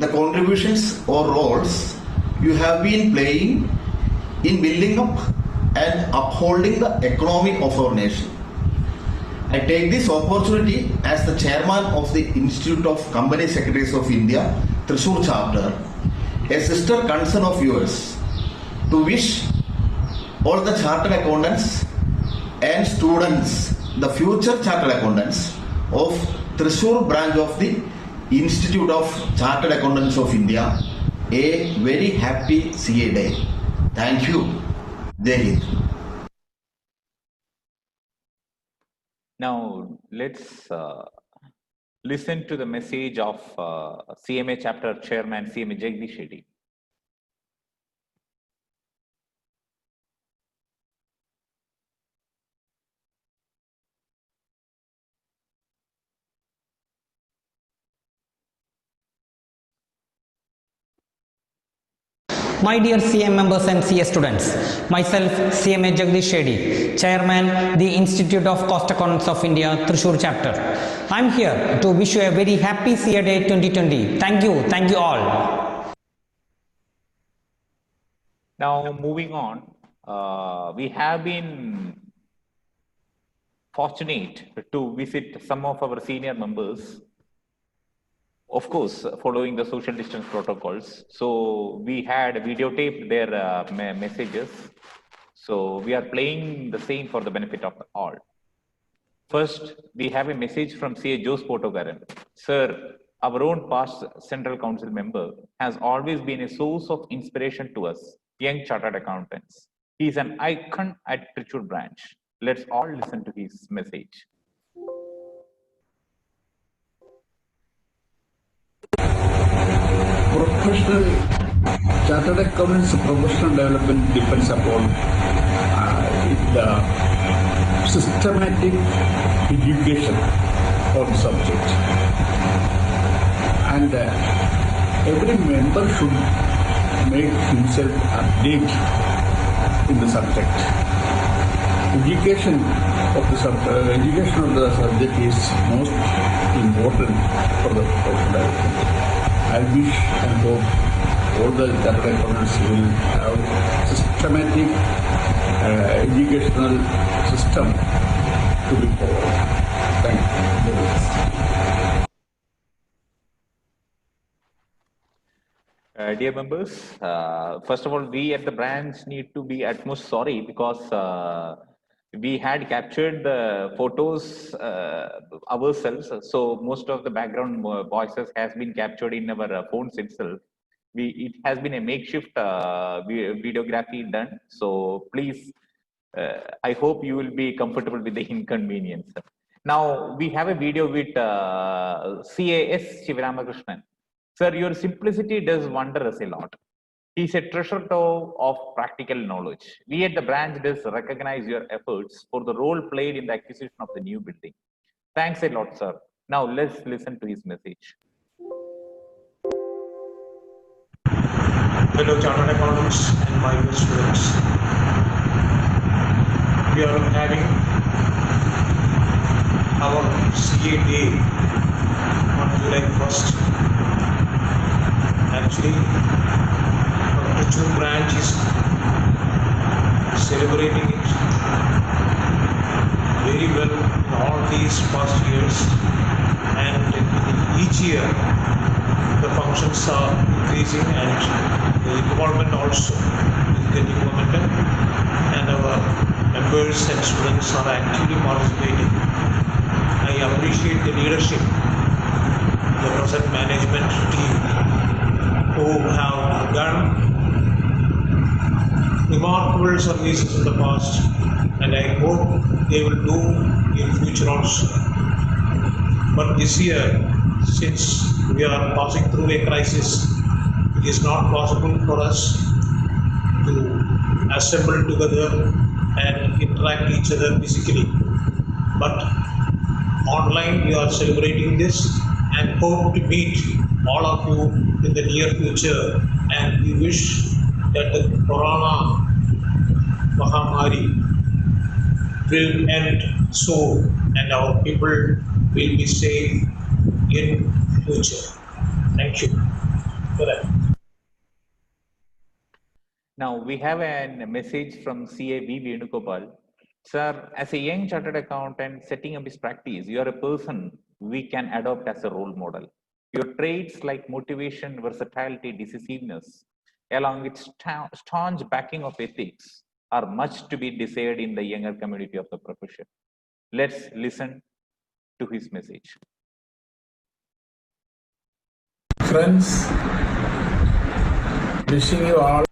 the contributions or roles you have been playing in building up and upholding the economy of our nation. I take this opportunity as the chairman of the Institute of Company Secretaries of India, Thrissur chapter, a sister concern of yours, to wish all the chartered accountants and students, the future chartered accountants of Thrissur branch of the Institute of Chartered Accountants of India, a very happy CA day. Thank you. Jai Hind. Now, let's listen to the message of CMA Chapter Chairman CMA Jagdish Shetty. My dear CA members and CA students, myself CMA Jagdish Shetty, Chairman, the Institute of Cost Accountants of India, Thrissur chapter. I am here to wish you a very happy CA Day 2020. Thank you all. Now, moving on, we have been fortunate to visit some of our senior members, of course, following the social distance protocols. So we had videotaped their messages. So we are playing the same for the benefit of all. First, we have a message from CA Jose Potogaran. Sir, our own past Central Council member has always been a source of inspiration to us, young chartered accountants. He is an icon at Trichy branch. Let's all listen to his message. Professional chartered accountants professional development depends upon the systematic education on the subject, and every member should make himself update in the subject. Education of the subject is most important for the professional development. I wish and hope all the chartered accountants will have systematic educational system to be followed. Thank you. Dear members, first of all, we at the branch need to be utmost sorry because we had captured the photos ourselves. So most of the background voices has been captured in our phones itself. It has been a makeshift videography done. So please, I hope you will be comfortable with the inconvenience. Now we have a video with CAS Sivaramakrishnan. Sir, your simplicity does wonders a lot. He's a treasure trove of practical knowledge. We at the branch does recognize your efforts for the role played in the acquisition of the new building. Thanks a lot, sir. Now let's listen to his message. Fellow chartered accountants and my dear students, we are having our CA day on July 1st. Actually, our Trichy branch is celebrating it very well in all these past years, and each year the functions are increasing and the involvement also is getting momentum, and our members and students are actively participating. I appreciate the leadership of the present management team who have done remarkable services in the past, and I hope they will do in future also. But this year, since we are passing through a crisis, it is not possible for us to assemble together and interact each other physically. But online we are celebrating this and hope to meet all of you in the near future, and we wish that the Corona Mahamari will end soon and our people will be safe in future. Thank you for that. Now we have a message from CA V. Venugopal. Sir, as a young chartered accountant setting up his practice, you are a person we can adopt as a role model. Your traits like motivation, versatility, decisiveness, along with staunch backing of ethics, are much to be desired in the younger community of the profession. Let's listen to his message. Friends, wishing you all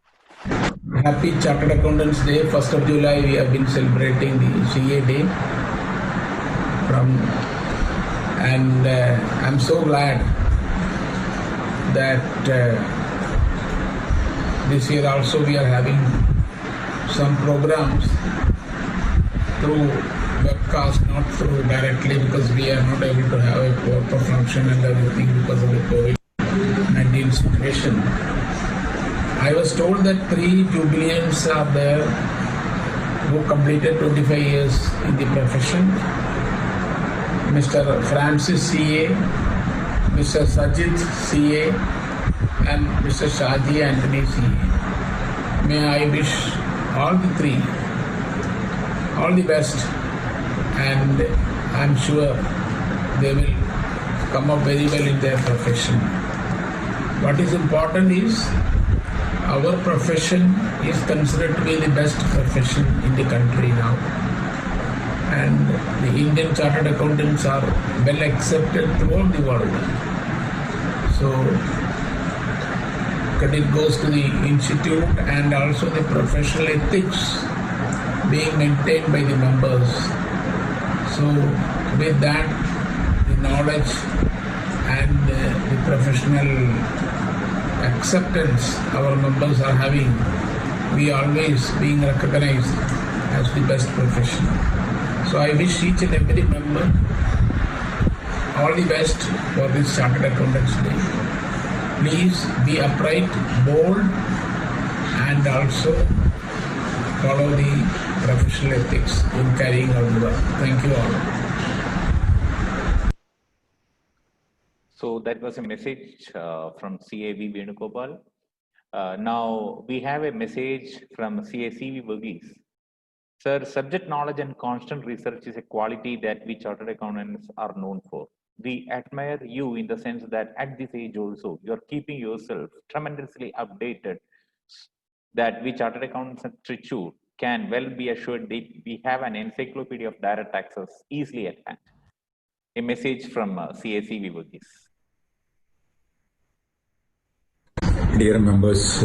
happy Chartered Accountants Day. 1st of July, we have been celebrating the CA Day. I'm so glad that this year also we are having some programs through webcast, not through directly, because we are not able to have a proper function and everything because of the COVID-19 situation. I was told that 3 jubileants are there who completed 25 years in the profession. Mr. Francis CA, Mr. Sajid CA, and Mr. Shaji Anthony CA. May I wish all the 3 all the best, and I'm sure they will come up very well in their profession. What is important is our profession is considered to be the best profession in the country now, and the Indian Chartered Accountants are well accepted throughout the world. So credit goes to the institute and also the professional ethics being maintained by the members. So with that, the knowledge and the professional acceptance our members are having, we are always being recognized as the best profession. So I wish each and every member all the best for this Chartered Accountants Day. Please be upright, bold, and also follow the professional ethics in carrying out the work. Thank you all. So that was a message from CAV Venugopal. Now we have a message from CACV Verghese. Sir, subject knowledge and constant research is a quality that we chartered accountants are known for. We admire you in the sense that at this age also, you're keeping yourself tremendously updated, that we chartered accountants at Trichur can well be assured that we have an encyclopedia of direct access easily at hand. A message from CACV Verghese. Dear members,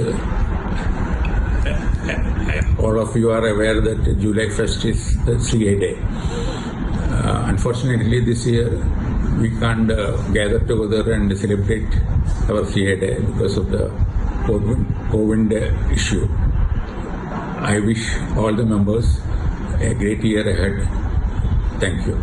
all of you are aware that July 1st is the CA Day. Unfortunately, this year we can't gather together and celebrate our CA Day because of the COVID issue. I wish all the members a great year ahead. Thank you.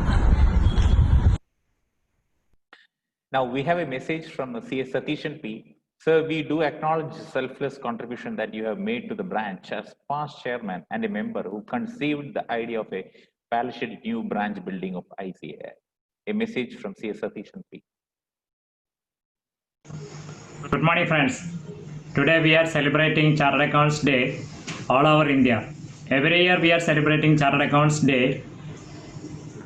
Now we have a message from CS Satishan P. Sir, we do acknowledge the selfless contribution that you have made to the branch as past chairman and a member who conceived the idea of a palatial new branch building of ICAI. A message from CS Satishan P. Good morning, friends. Today we are celebrating Chartered Accounts Day all over India. Every year we are celebrating Chartered Accounts Day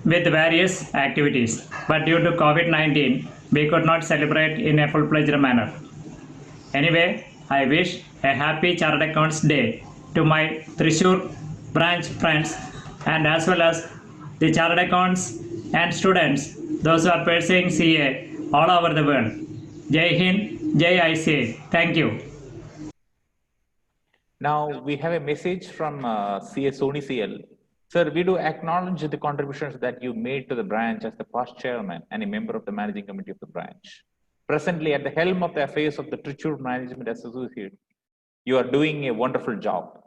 with various activities. But due to COVID-19, we could not celebrate in a full-fledged manner. Anyway, I wish a happy Chartered Accounts Day to my Thrissur branch friends and as well as the Chartered Accounts and students, those who are pursuing CA all over the world. Jai Hind, Jai ICA. Thank you. Now we have a message from CS Sony CL. Sir, we do acknowledge the contributions that you made to the branch as the past chairman and a member of the managing committee of the branch. Presently at the helm of the affairs of the Trichur Management Associate, you are doing a wonderful job.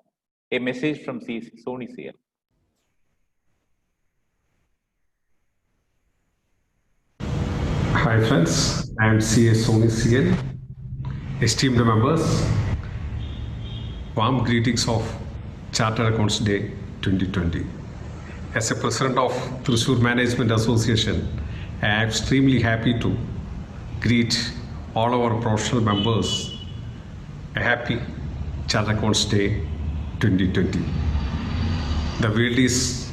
A message from CS Sony CL. Hi friends, I am CS Sony CL. Esteemed members, warm greetings of Chartered Accounts Day 2020. As a president of Thrissur Management Association, I am extremely happy to greet all our professional members a happy Chartered Accounts Day 2020. The world is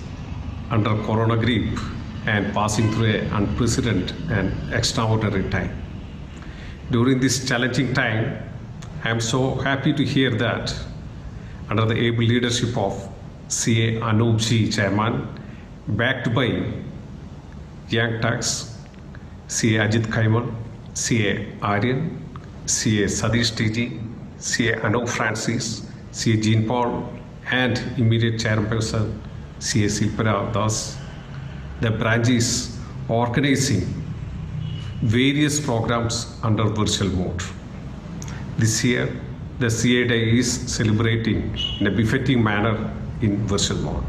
under corona grip and passing through an unprecedented and extraordinary time. During this challenging time, I am so happy to hear that under the able leadership of CA Anup Ji, Chairman, backed by Young Turks, CA Ajit Kaimal, CA Aryan, CA Sadish TG, CA Anup Francis, CA Jean Paul, and immediate chairperson CA Silpara Das, the branch is organizing various programs under virtual mode. This year, the CA Day is celebrating in a befitting manner in virtual mode.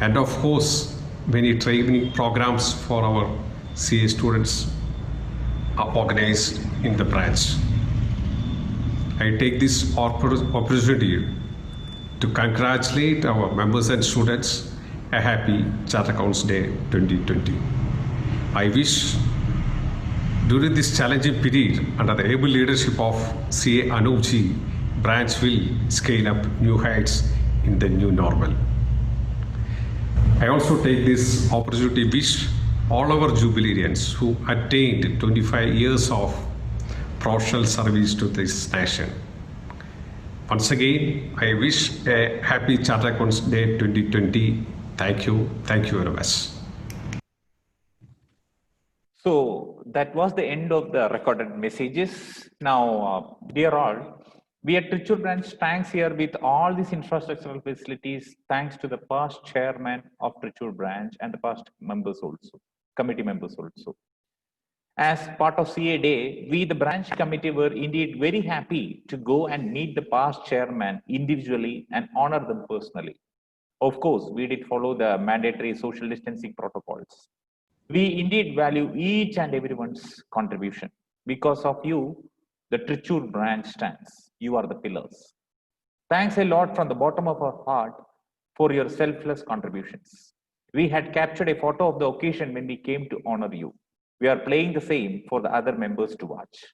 And of course, many training programs for our CA students are organized in the branch. I take this opportunity to congratulate our members and students a happy Chartered Accounts Day 2020. I wish during this challenging period under the able leadership of CA Anup Ji, branch will scale up new heights in the new normal. I also take this opportunity to wish all our jubilarians who attained 25 years of professional service to this nation. Once again, I wish a happy Chartered Accounts Day 2020. Thank you very much. So that was the end of the recorded messages. Now, dear all, we at Trichy branch stands here with all these infrastructural facilities thanks to the past chairman of Trichy branch and the past members also, committee members also. As part of CA Day, we, the branch committee, were indeed very happy to go and meet the past chairman individually and honor them personally. Of course, we did follow the mandatory social distancing protocols. We indeed value each and everyone's contribution. Because of you, the Trichy branch stands. You are the pillars. Thanks a lot from the bottom of our heart for your selfless contributions. We had captured a photo of the occasion when we came to honor you. We are playing the same for the other members to watch.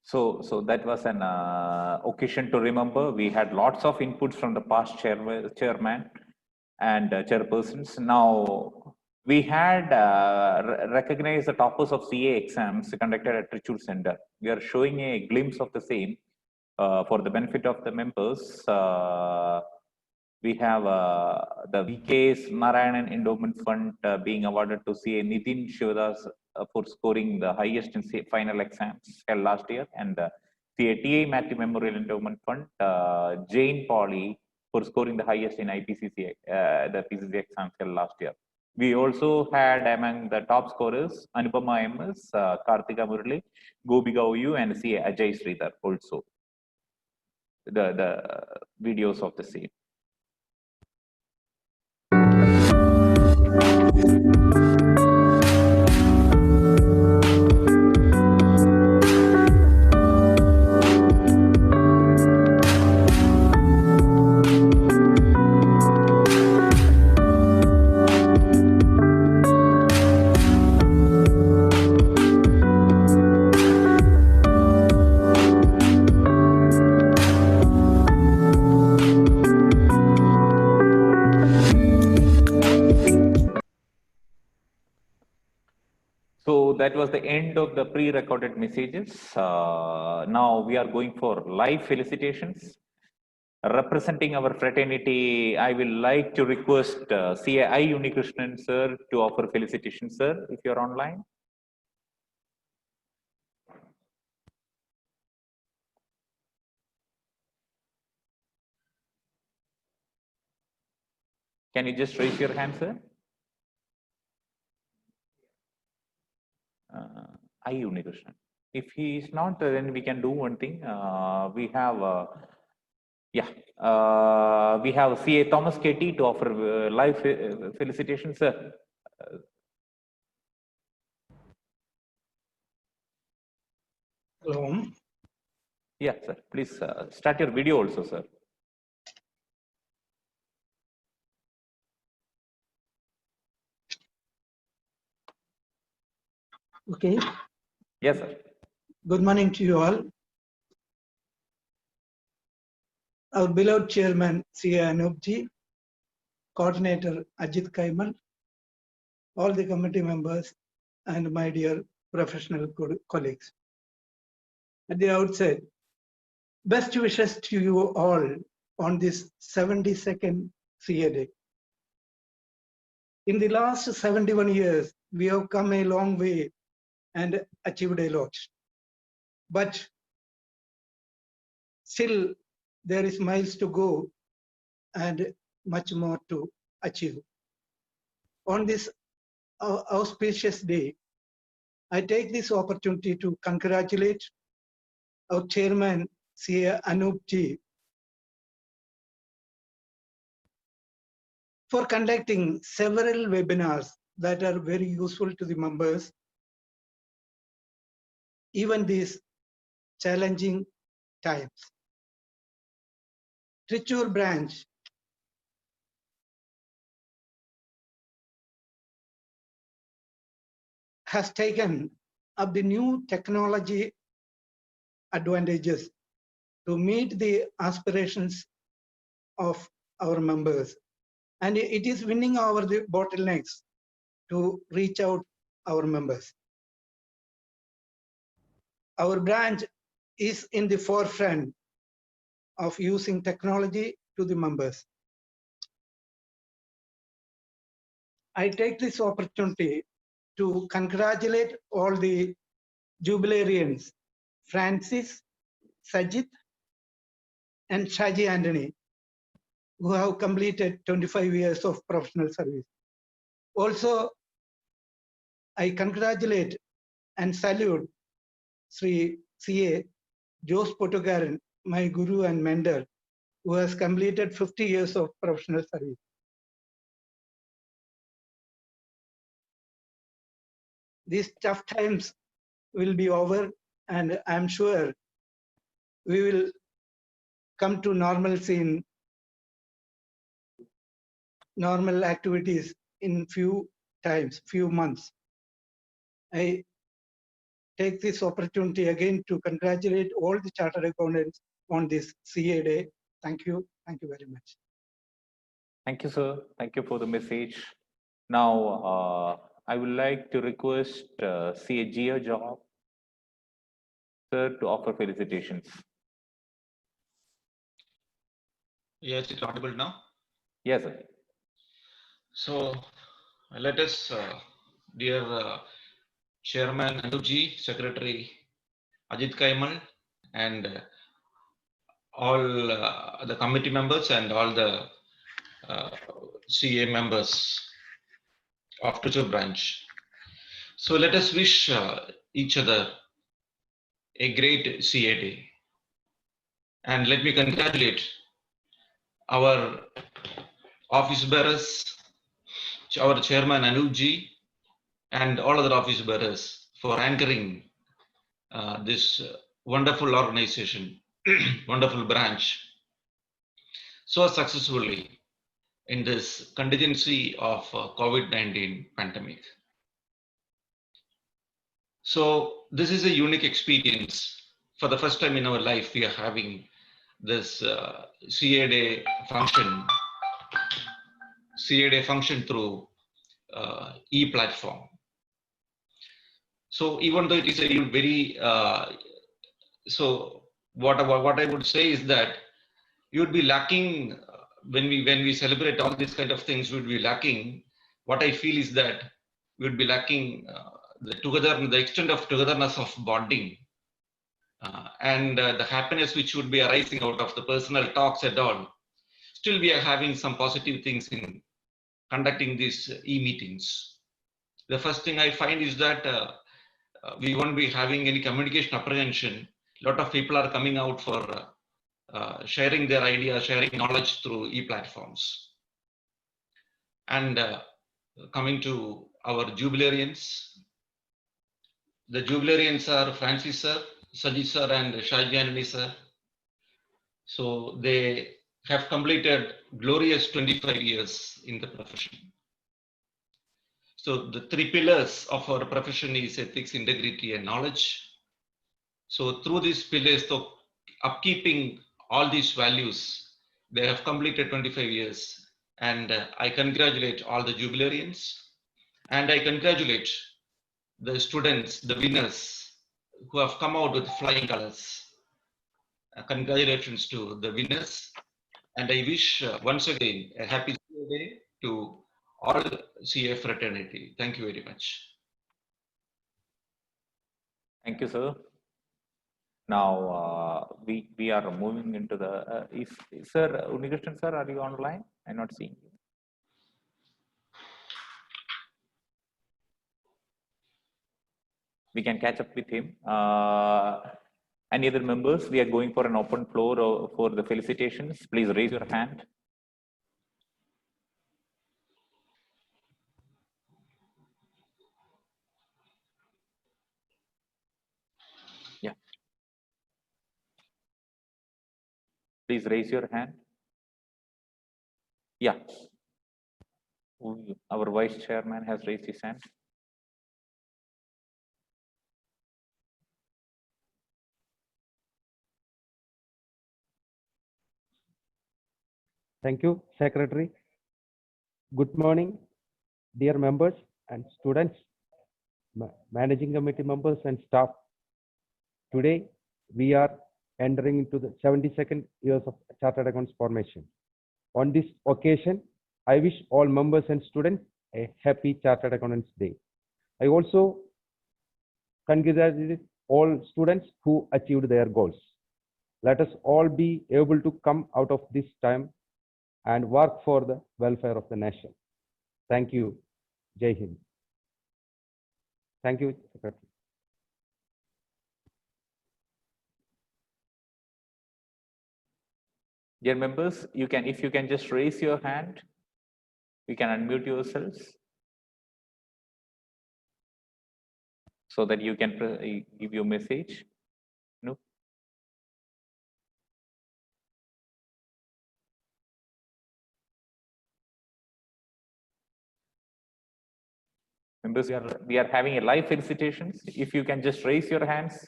So that was an occasion to remember. We had lots of inputs from the past chairman and chairpersons. Now we had recognized the toppers of CA exams conducted at Trichur Center. We are showing a glimpse of the same for the benefit of the members. We have the VKS Narayanan Endowment Fund being awarded to CA Nitin Shivadas for scoring the highest in final exams held last year, and the CA TA Matthew Memorial Endowment Fund, Jane Polly for scoring the highest in IPCC, the PCC exams held last year. We also had among the top scorers Anupama MS, Kartika Murali, Gobika OU, and CA Ajay Sridhar also. The videos of the same. So that was the end of the pre-recorded messages. Now we are going for live felicitations. Representing our fraternity, I will like to request CAI Unikrishnan sir to offer felicitations, sir, if you're online. Can you just raise your hand, sir? I Unikrishnan. If he is not, then we can do one thing. We have, we have CA Thomas Katie to offer live felicitations, sir. Hello. Yeah, sir. Please start your video also, sir. Okay. Yes, sir. Good morning to you all. Our beloved chairman, C.A. Anupji, coordinator Ajit Kaimal, all the committee members, and my dear professional colleagues. At the outset, best wishes to you all on this 72nd CA Day. In the last 71 years, we have come a long way and achieved a lot. But still, there is miles to go and much more to achieve. On this auspicious day, I take this opportunity to congratulate our chairman, C.A. Anupji, for conducting several webinars that are very useful to the members, even these challenging times. Trichur branch has taken up the new technology advantages to meet the aspirations of our members. And it is winning over the bottlenecks to reach out our members. Our branch is in the forefront of using technology to the members. I take this opportunity to congratulate all the jubilarians, Francis, Sajid, and Shaji Anthony, who have completed 25 years of professional service. Also, I congratulate and salute Sri C.A. Jose Pottukaran, my guru and mentor, who has completed 50 years of professional service. These tough times will be over, and I'm sure we will come to normalcy in normal activities in few months. I take this opportunity again to congratulate all the chartered accountants on this CA Day. Thank you. Thank you very much. Thank you, sir. Thank you for the message. Now, I would like to request CA Gio Job, sir, to offer felicitations. Yes, it's audible now. Yes, sir. So let us, dear Chairman Anuji, Secretary Ajit Kaimal, and all the committee members and all the CA members of Trichy branch. So let us wish each other a great CA day. And let me congratulate our office bearers, our chairman Anuji, and all other office bearers for anchoring this wonderful organization, wonderful branch, so successfully in this contingency of COVID-19 pandemic. So this is a unique experience. For the first time in our life, we are having this CA Day function through e-platform. So even though it is a very, so what I would say is that you would be lacking when we celebrate all these kind of things. We would be lacking. What I feel is that we would be lacking the extent of togetherness of bonding and the happiness which would be arising out of the personal talks and all. Still, we are having some positive things in conducting these e-meetings. The first thing I find is that we won't be having any communication apprehension. A lot of people are coming out for sharing their ideas, sharing knowledge through e-platforms. And coming to our jubilarians, the jubilarians are Francis sir, Sajid sir, and Shahjanani sir. So they have completed glorious 25 years in the profession. So the three pillars of our profession is ethics, integrity, and knowledge. So through these pillars, so upkeeping all these values, they have completed 25 years. And I congratulate all the jubilarians, and I congratulate the students, the winners who have come out with flying colors. Congratulations to the winners. And I wish once again a happy CA Day to all CA fraternity. Thank you very much. Thank you, sir. Now we are moving into the sir Unikrishnan sir, are you online? I'm not seeing you. We can catch up with him. Any other members? We are going for an open floor for the felicitations. Please raise your hand. Yeah. Please raise your hand. Yeah. Our vice chairman has raised his hand. Thank you, Secretary. Good morning, dear members and students, managing committee members and staff. Today, we are entering into the 72nd years of Chartered Accounts formation. On this occasion, I wish all members and students a happy Chartered Accountants Day. I also congratulate all students who achieved their goals. Let us all be able to come out of this time and work for the welfare of the nation. Thank you. Jai Hind. Thank you, Secretary. Dear members, if you can just raise your hand, you can unmute yourselves so that you can give your message. No. Members, we are having a live felicitations. If you can just raise your hands,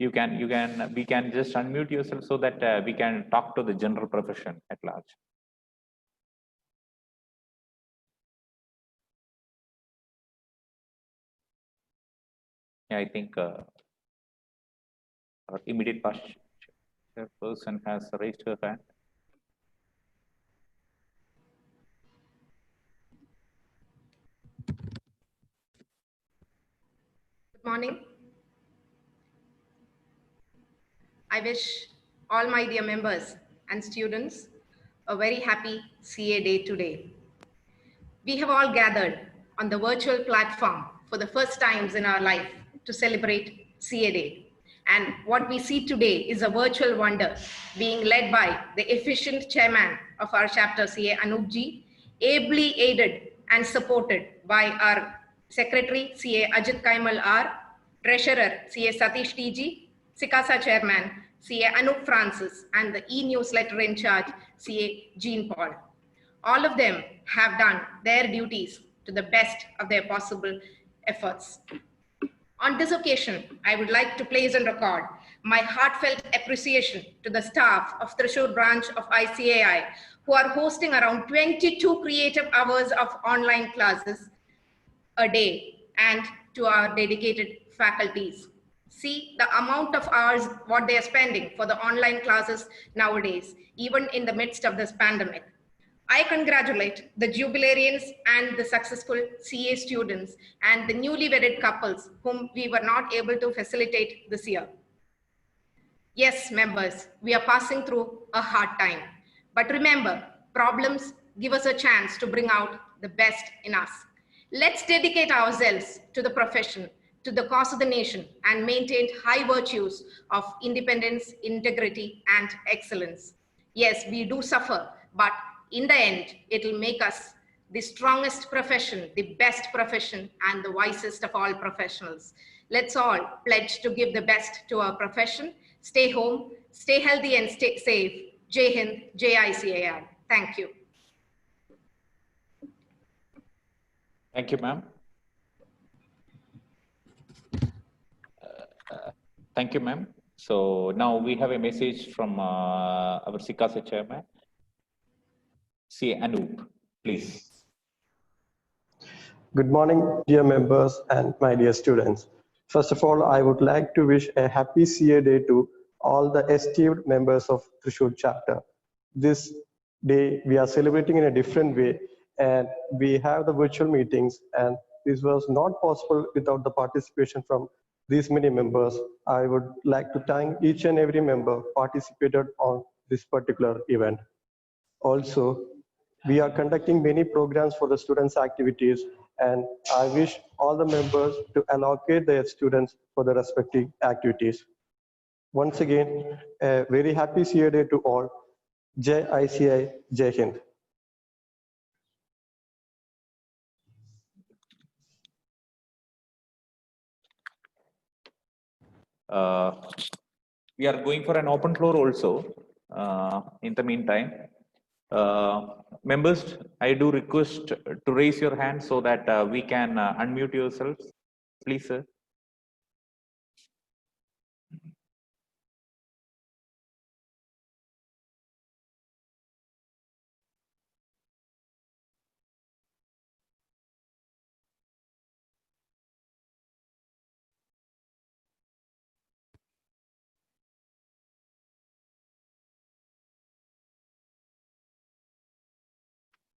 we can just unmute yourself so that we can talk to the general profession at large. Yeah, I think our immediate past chairperson has raised her hand. Good morning. I wish all my dear members and students a very happy CA Day today. We have all gathered on the virtual platform for the first times in our life to celebrate CA Day. And what we see today is a virtual wonder being led by the efficient chairman of our chapter, CA Anoopji, ably aided and supported by our Secretary, CA Ajit Kaimal R, Treasurer, CA Satish TG, SICASA Chairman, CA Anup Francis, and the e-newsletter in charge, CA Jean Paul. All of them have done their duties to the best of their possible efforts. On this occasion, I would like to place on record my heartfelt appreciation to the staff of Thrissur branch of ICAI, who are hosting around 22 creative hours of online classes a day, and to our dedicated faculties. See the amount of hours what they are spending for the online classes nowadays, even in the midst of this pandemic. I congratulate the jubilarians and the successful CA students and the newly wedded couples whom we were not able to facilitate this year. Yes, members, we are passing through a hard time. But remember, problems give us a chance to bring out the best in us. Let's dedicate ourselves to the profession, to the cause of the nation, and maintain high virtues of independence, integrity, and excellence. Yes, we do suffer, but in the end, it'll make us the strongest profession, the best profession, and the wisest of all professionals. Let's all pledge to give the best to our profession. Stay home, stay healthy, and stay safe. Jai Hind, Jai ICAI. Thank you. Thank you, ma'am. Thank you, ma'am. So now we have a message from our SICASA chairman. CA Anup, please. Good morning, dear members and my dear students. First of all, I would like to wish a happy CA Day to all the esteemed members of Thrissur chapter. This day we are celebrating in a different way, and we have the virtual meetings, and this was not possible without the participation from these many members. I would like to thank each and every member participated on this particular event. Also, we are conducting many programs for the students' activities, and I wish all the members to allocate their students for the respective activities. Once again, a very happy CA Day to all. Jai ICAI, Jai Hind. We are going for an open floor also. In the meantime, members, I do request to raise your hand so that we can unmute yourselves. Please, sir.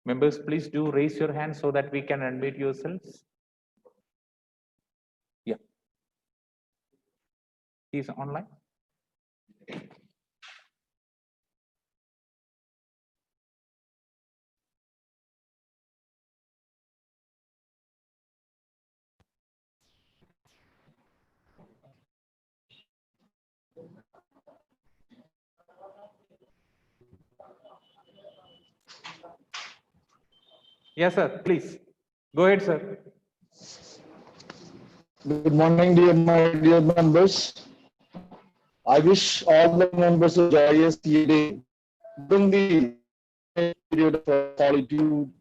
Members, please do raise your hand so that we can unmute yourselves. Yeah. He's online. Yes, sir. Please go ahead, sir. Good morning, my dear members. I wish all the members of joyous day during the period of solitude.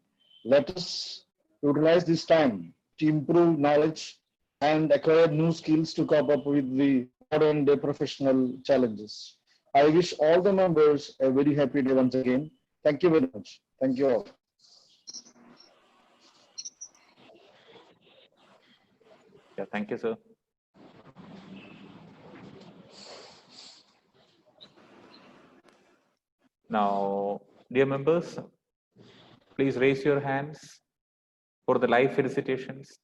Let us utilize this time to improve knowledge and acquire new skills to cope up with the modern day professional challenges. I wish all the members a very happy day once again. Thank you very much. Thank you all. Yeah, thank you, sir. Now, dear members, please raise your hands for the live felicitations.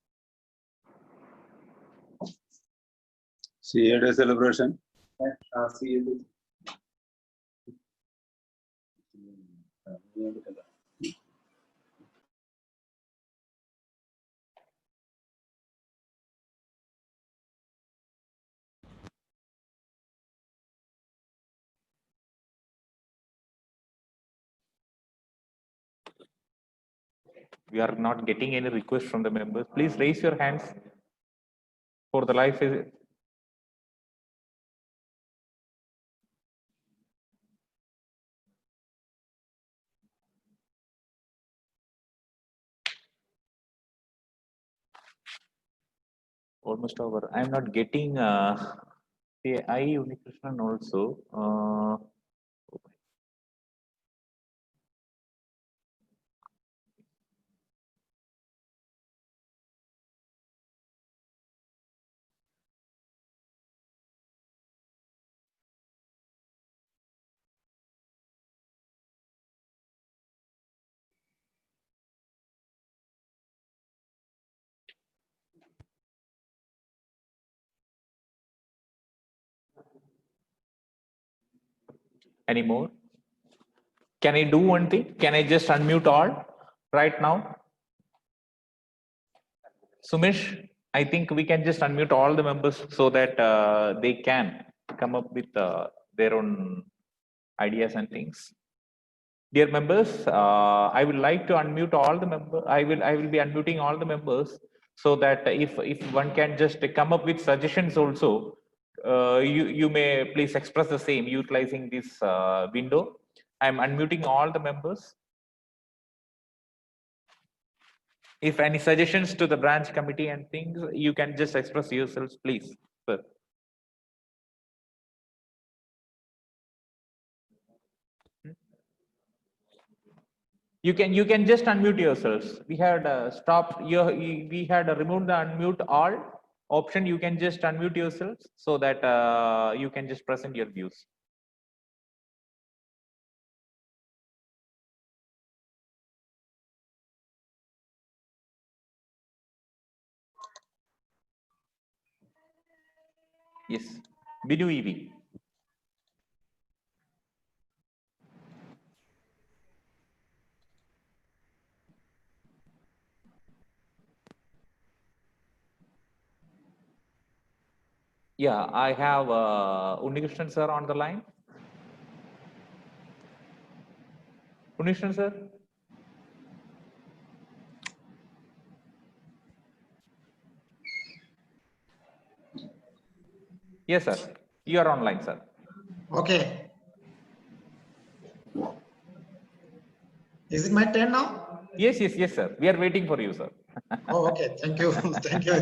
CA Day celebration. We are not getting any request from the members. Please raise your hands for the live. Almost over. I am not getting I Unikrishnan also. Any more? Can I do one thing? Can I just unmute all right now? Sumesh, I think we can just unmute all the members so that they can come up with their own ideas and things. Dear members, I would like to unmute all the members. I will be unmuting all the members so that if one can just come up with suggestions also, you may please express the same utilizing this window. I'm unmuting all the members. If any suggestions to the branch committee and things, you can just express yourselves, please, sir. You can just unmute yourselves. We had stopped. We had removed the unmute all option. You can just unmute yourselves so that you can just present your views. Yes, Binu EV. Yeah, I have Unikrishnan sir on the line. Unikrishnan sir. Yes, sir. You are online, sir. Okay. Is it my turn now? Yes, sir. We are waiting for you, sir. Oh, okay. Thank you. Thank you.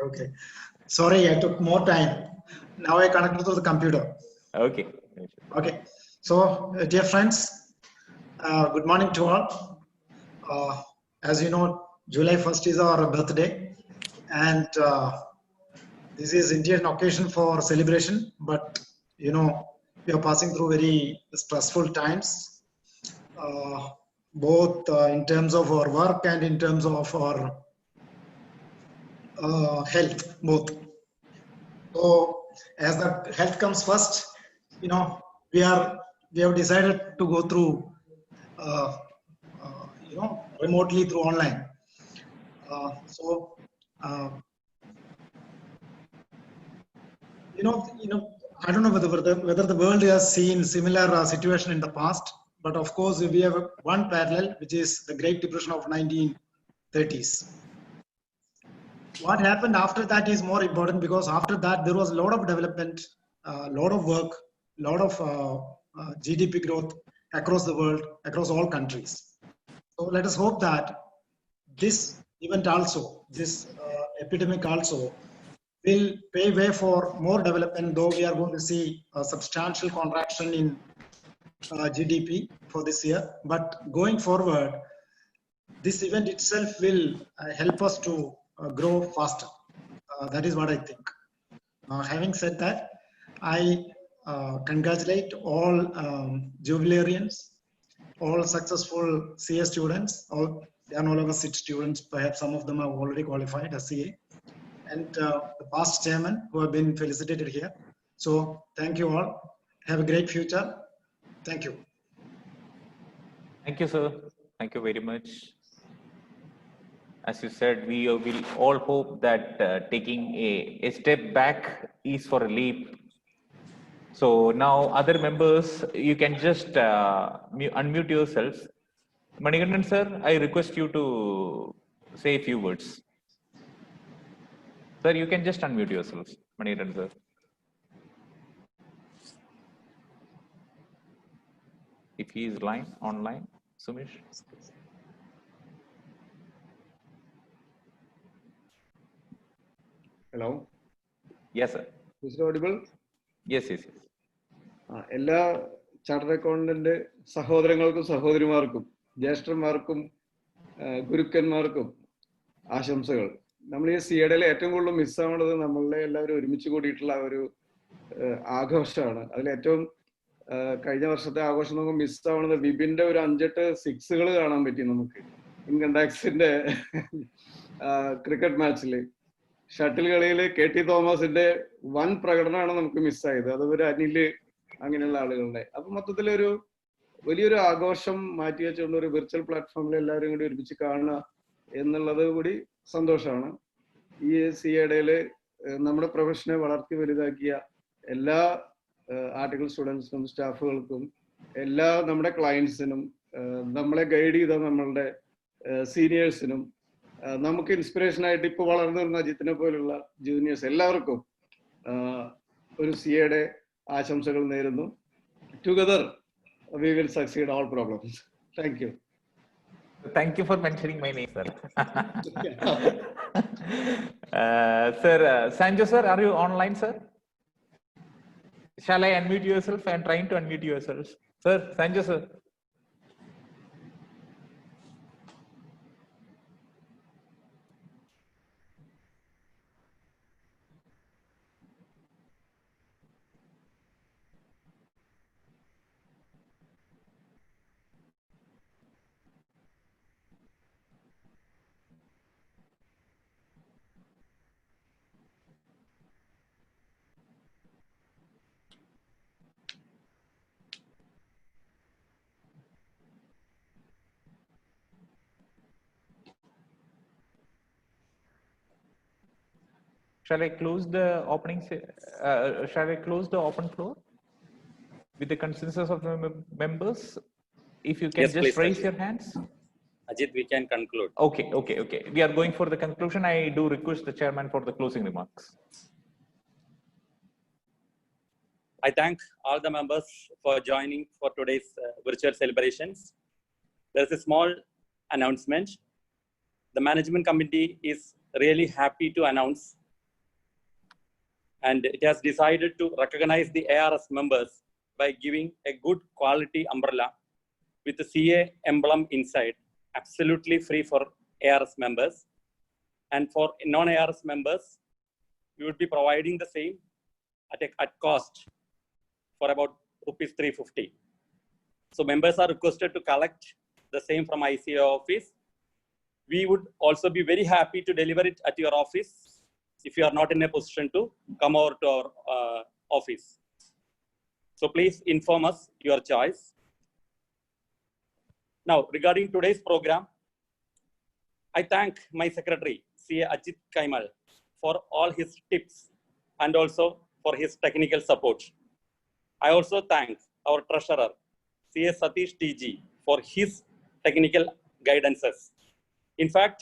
Okay. Sorry, I took more time. Now I connected to the computer. Okay. So, dear friends, good morning to all. As you know, July 1st is our birthday, and this is Indian occasion for celebration. But you know, we are passing through very stressful times, both in terms of our work and in terms of our health, both. So as the health comes first, you know, we have decided to go through remotely through online. I don't know whether the world has seen similar situation in the past, but of course we have one parallel, which is the Great Depression of 1930s. What happened after that is more important, because after that there was a lot of development, a lot of work, a lot of GDP growth across the world, across all countries. So let us hope that this event also, this epidemic also, will pave way for more development, though we are going to see a substantial contraction in GDP for this year. But going forward, this event itself will help us to grow faster. That is what I think. Having said that, I congratulate all jubilarians, all successful CA students, all of us students, perhaps some of them have already qualified as CA, and the past chairman who have been felicitated here. So thank you all. Have a great future. Thank you. Thank you, sir. Thank you very much. As you said, we will all hope that taking a step back is for a leap. So now other members, you can just unmute yourselves. Manikandan sir, I request you to say a few words. Sir, you can just unmute yourselves, Manikandan sir. If he is online, Sumesh. Hello. Yes, sir. Is it audible? Yes. എല്ലാ chartered accountant സഹോദരങ്ങൾക്കും സഹോദരിമാർക്കും ജ്യേഷ്ഠന്മാർക്കും ഗുരുക്കന്മാർക്കും ആശംസകൾ. നമ്മൾ ഈ സിയഡയിൽ ഏറ്റവും കൂടുതൽ മിസ്സാവുന്നത് നമ്മളുടെ എല്ലാവരും ഒരുമിച്ച് കൂടിയിട്ടുള്ള ഒരു ആഘോഷമാണ്. അതിലേറ്റവും കഴിഞ്ഞ വർഷത്തെ ആഘോഷം നമുക്ക് മിസ്സാവുന്നത് വിപിന്റെ ഒരു 5-8 സിക്സുകൾ കാണാൻ പറ്റി നമുക്ക് ഇൻകം ടാക്സിന്റെ ക്രിക്കറ്റ് മാച്ചിൽ. ഷട്ടിൽ കളിയിൽ KT തോമസിന്റെ വൻ പ്രകടനമാണ് നമുക്ക് മിസ്സായത്. അതുപോലെ അനില് അങ്ങനെയുള്ള ആളുകളുടെ. അപ്പൊ മൊത്തത്തിലൊരു വലിയൊരു ആഘോഷം മാറ്റി വെച്ചുകൊണ്ട് ഒരു വിർച്വൽ പ്ലാറ്റ്ഫോമിൽ എല്ലാവരും കൂടി ഒരുമിച്ച് കാണുക എന്നുള്ളത് കൂടി സന്തോഷമാണ്. ഈ സിയഡയില് നമ്മുടെ പ്രൊഫഷനെ വളർത്തി വലുതാക്കിയ എല്ലാ ആർട്ടിക്കൽ സ്റ്റുഡൻസിനും സ്റ്റാഫുകൾക്കും എല്ലാ നമ്മുടെ ക്ലയൻസിനും നമ്മളെ ഗൈഡ് ചെയ്ത നമ്മളുടെ സീനിയേഴ്സിനും നമുക്ക് ഇൻസ്പിറേഷൻ ആയിട്ട് ഇപ്പോൾ വളർന്നു വരുന്ന അജിത്തിനെ പോലുള്ള ജൂനിയേഴ്സ് എല്ലാവർക്കും ഒരു സിയയുടെ ആശംസകൾ നേരുന്നു. Together we will succeed all problems. Thank you. Thank you for mentioning my name, sir. Sir, Sanjo sir, are you online, sir? Shall I unmute yourself? I am trying to unmute yourself. Sir, Sanjo sir. Shall I close the opening? Shall I close the open floor with the consensus of the members? If you can just please, raise Ajit. Your hands. Ajit, we can conclude. Okay. We are going for the conclusion. I do request the chairman for the closing remarks. I thank all the members for joining for today's virtual celebrations. There is a small announcement. The management committee is really happy to announce, and it has decided to recognize the ARS members by giving a good quality umbrella with the CA emblem inside, absolutely free for ARS members. And for non-ARS members, we would be providing the same at cost for about ₹350. So members are requested to collect the same from ICA office. We would also be very happy to deliver it at your office if you are not in a position to come over to our office. So please inform us your choice. Now, regarding today's program, I thank my secretary, CA Ajit Kaimal, for all his tips and also for his technical support. I also thank our treasurer, CA Satish TG, for his technical guidances. In fact,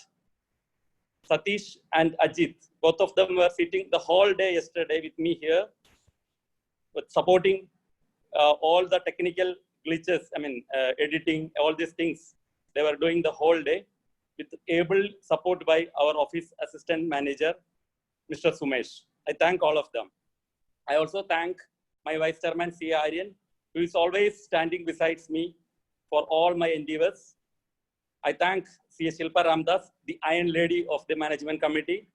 Satish and Ajit, both of them were sitting the whole day yesterday with me here, with supporting all the technical glitches, editing, all these things. They were doing the whole day. with able support by our office assistant manager, Mr. Sumesh. I thank all of them. I also thank my Vice Chairman, C. Aryan, who is always standing beside me for all my endeavors. I thank C. Shilpa Ramdas, the Iron Lady of the Management Committee,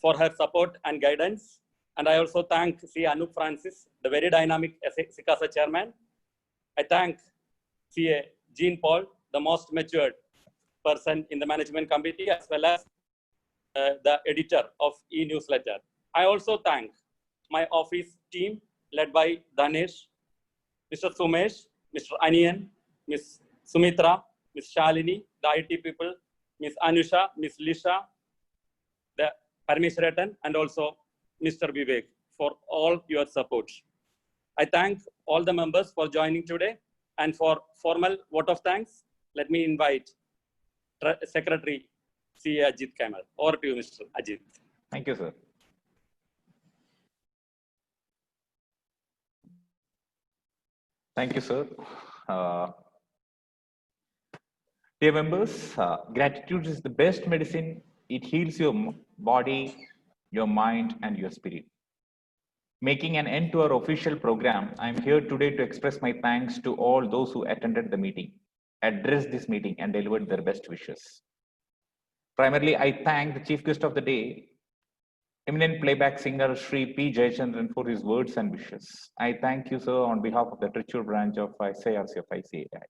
for her support and guidance. And I also thank C. Anup Francis, the very dynamic SICASA chairman. I thank C. Jean Paul, the most matured person in the management committee, as well as the editor of e-newsletter. I also thank my office team led by Danesh, Mr. Sumesh, Mr. Anian, Ms. Sumitra, Ms. Shalini, the IT people, Ms. Anusha, Ms. Lisha, the Parmeshwaratan, and also Mr. Vivek for all your support. I thank all the members for joining today, and for formal vote of thanks, let me invite Secretary C. Ajit Kaimal. Over to you, Mr. Ajit. Thank you, sir. Thank you, sir. Dear members, gratitude is the best medicine. It heals your body, your mind, and your spirit. Making an end to our official program, I am here today to express my thanks to all those who attended the meeting, addressed this meeting, and delivered their best wishes. Primarily, I thank the chief guest of the day, eminent playback singer Sri P. Jayachandran, for his words and wishes. I thank you, sir, on behalf of the Trichy branch of SIRC of ICAI.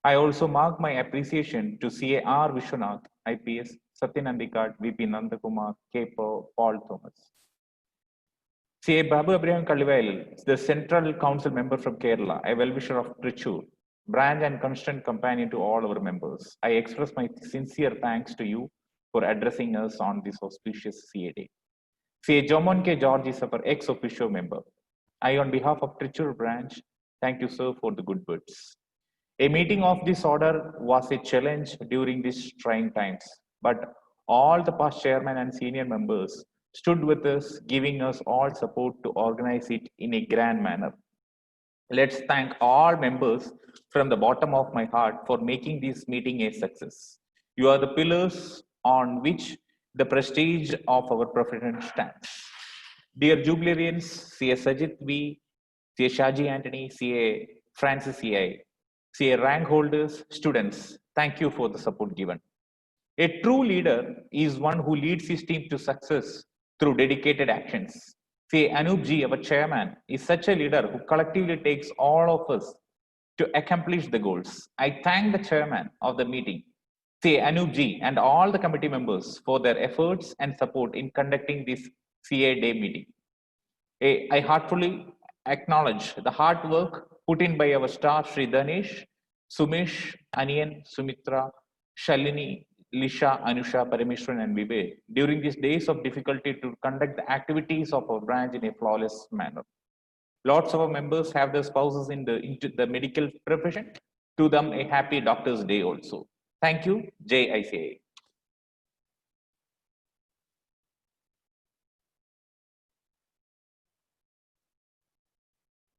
I also mark my appreciation to CA R. Vishwanath, IPS, Satyan Andikad, VP Nandakumar, K. Paul Thomas. CA Babu Abraham Kallivail, the Central Council member from Kerala, a well-wisher of Trichy, branch and constant companion to all our members. I express my sincere thanks to you for addressing us on this auspicious CA Day. CA Jomon K. George is our ex-officio member. I, on behalf of Trichy branch, thank you, sir, for the good words. A meeting of this order was a challenge during these trying times, but all the past chairmen and senior members stood with us, giving us all support to organize it in a grand manner. Let's thank all members from the bottom of my heart for making this meeting a success. You are the pillars on which the prestige of our profession stands. Dear Jubilarians, CA Sajit V, CA Shaji Anthony, CA Francis CA, CA rank holders, students, thank you for the support given. A true leader is one who leads his team to success through dedicated actions. CA Anup Ji, our chairman, is such a leader who collectively takes all of us to accomplish the goals. I thank the chairman of the meeting, CA Anup Ji, and all the committee members for their efforts and support in conducting this CA Day meeting. I heartfully acknowledge the hard work put in by our staff, Sri Danesh, Sumesh, Anian, Sumitra, Shalini, Lisha, Anusha, Parameshwaran, and Vivek during these days of difficulty to conduct the activities of our branch in a flawless manner. Lots of our members have their spouses into the medical profession. To them, a happy Doctor's Day also. Thank you. Jai ICAI.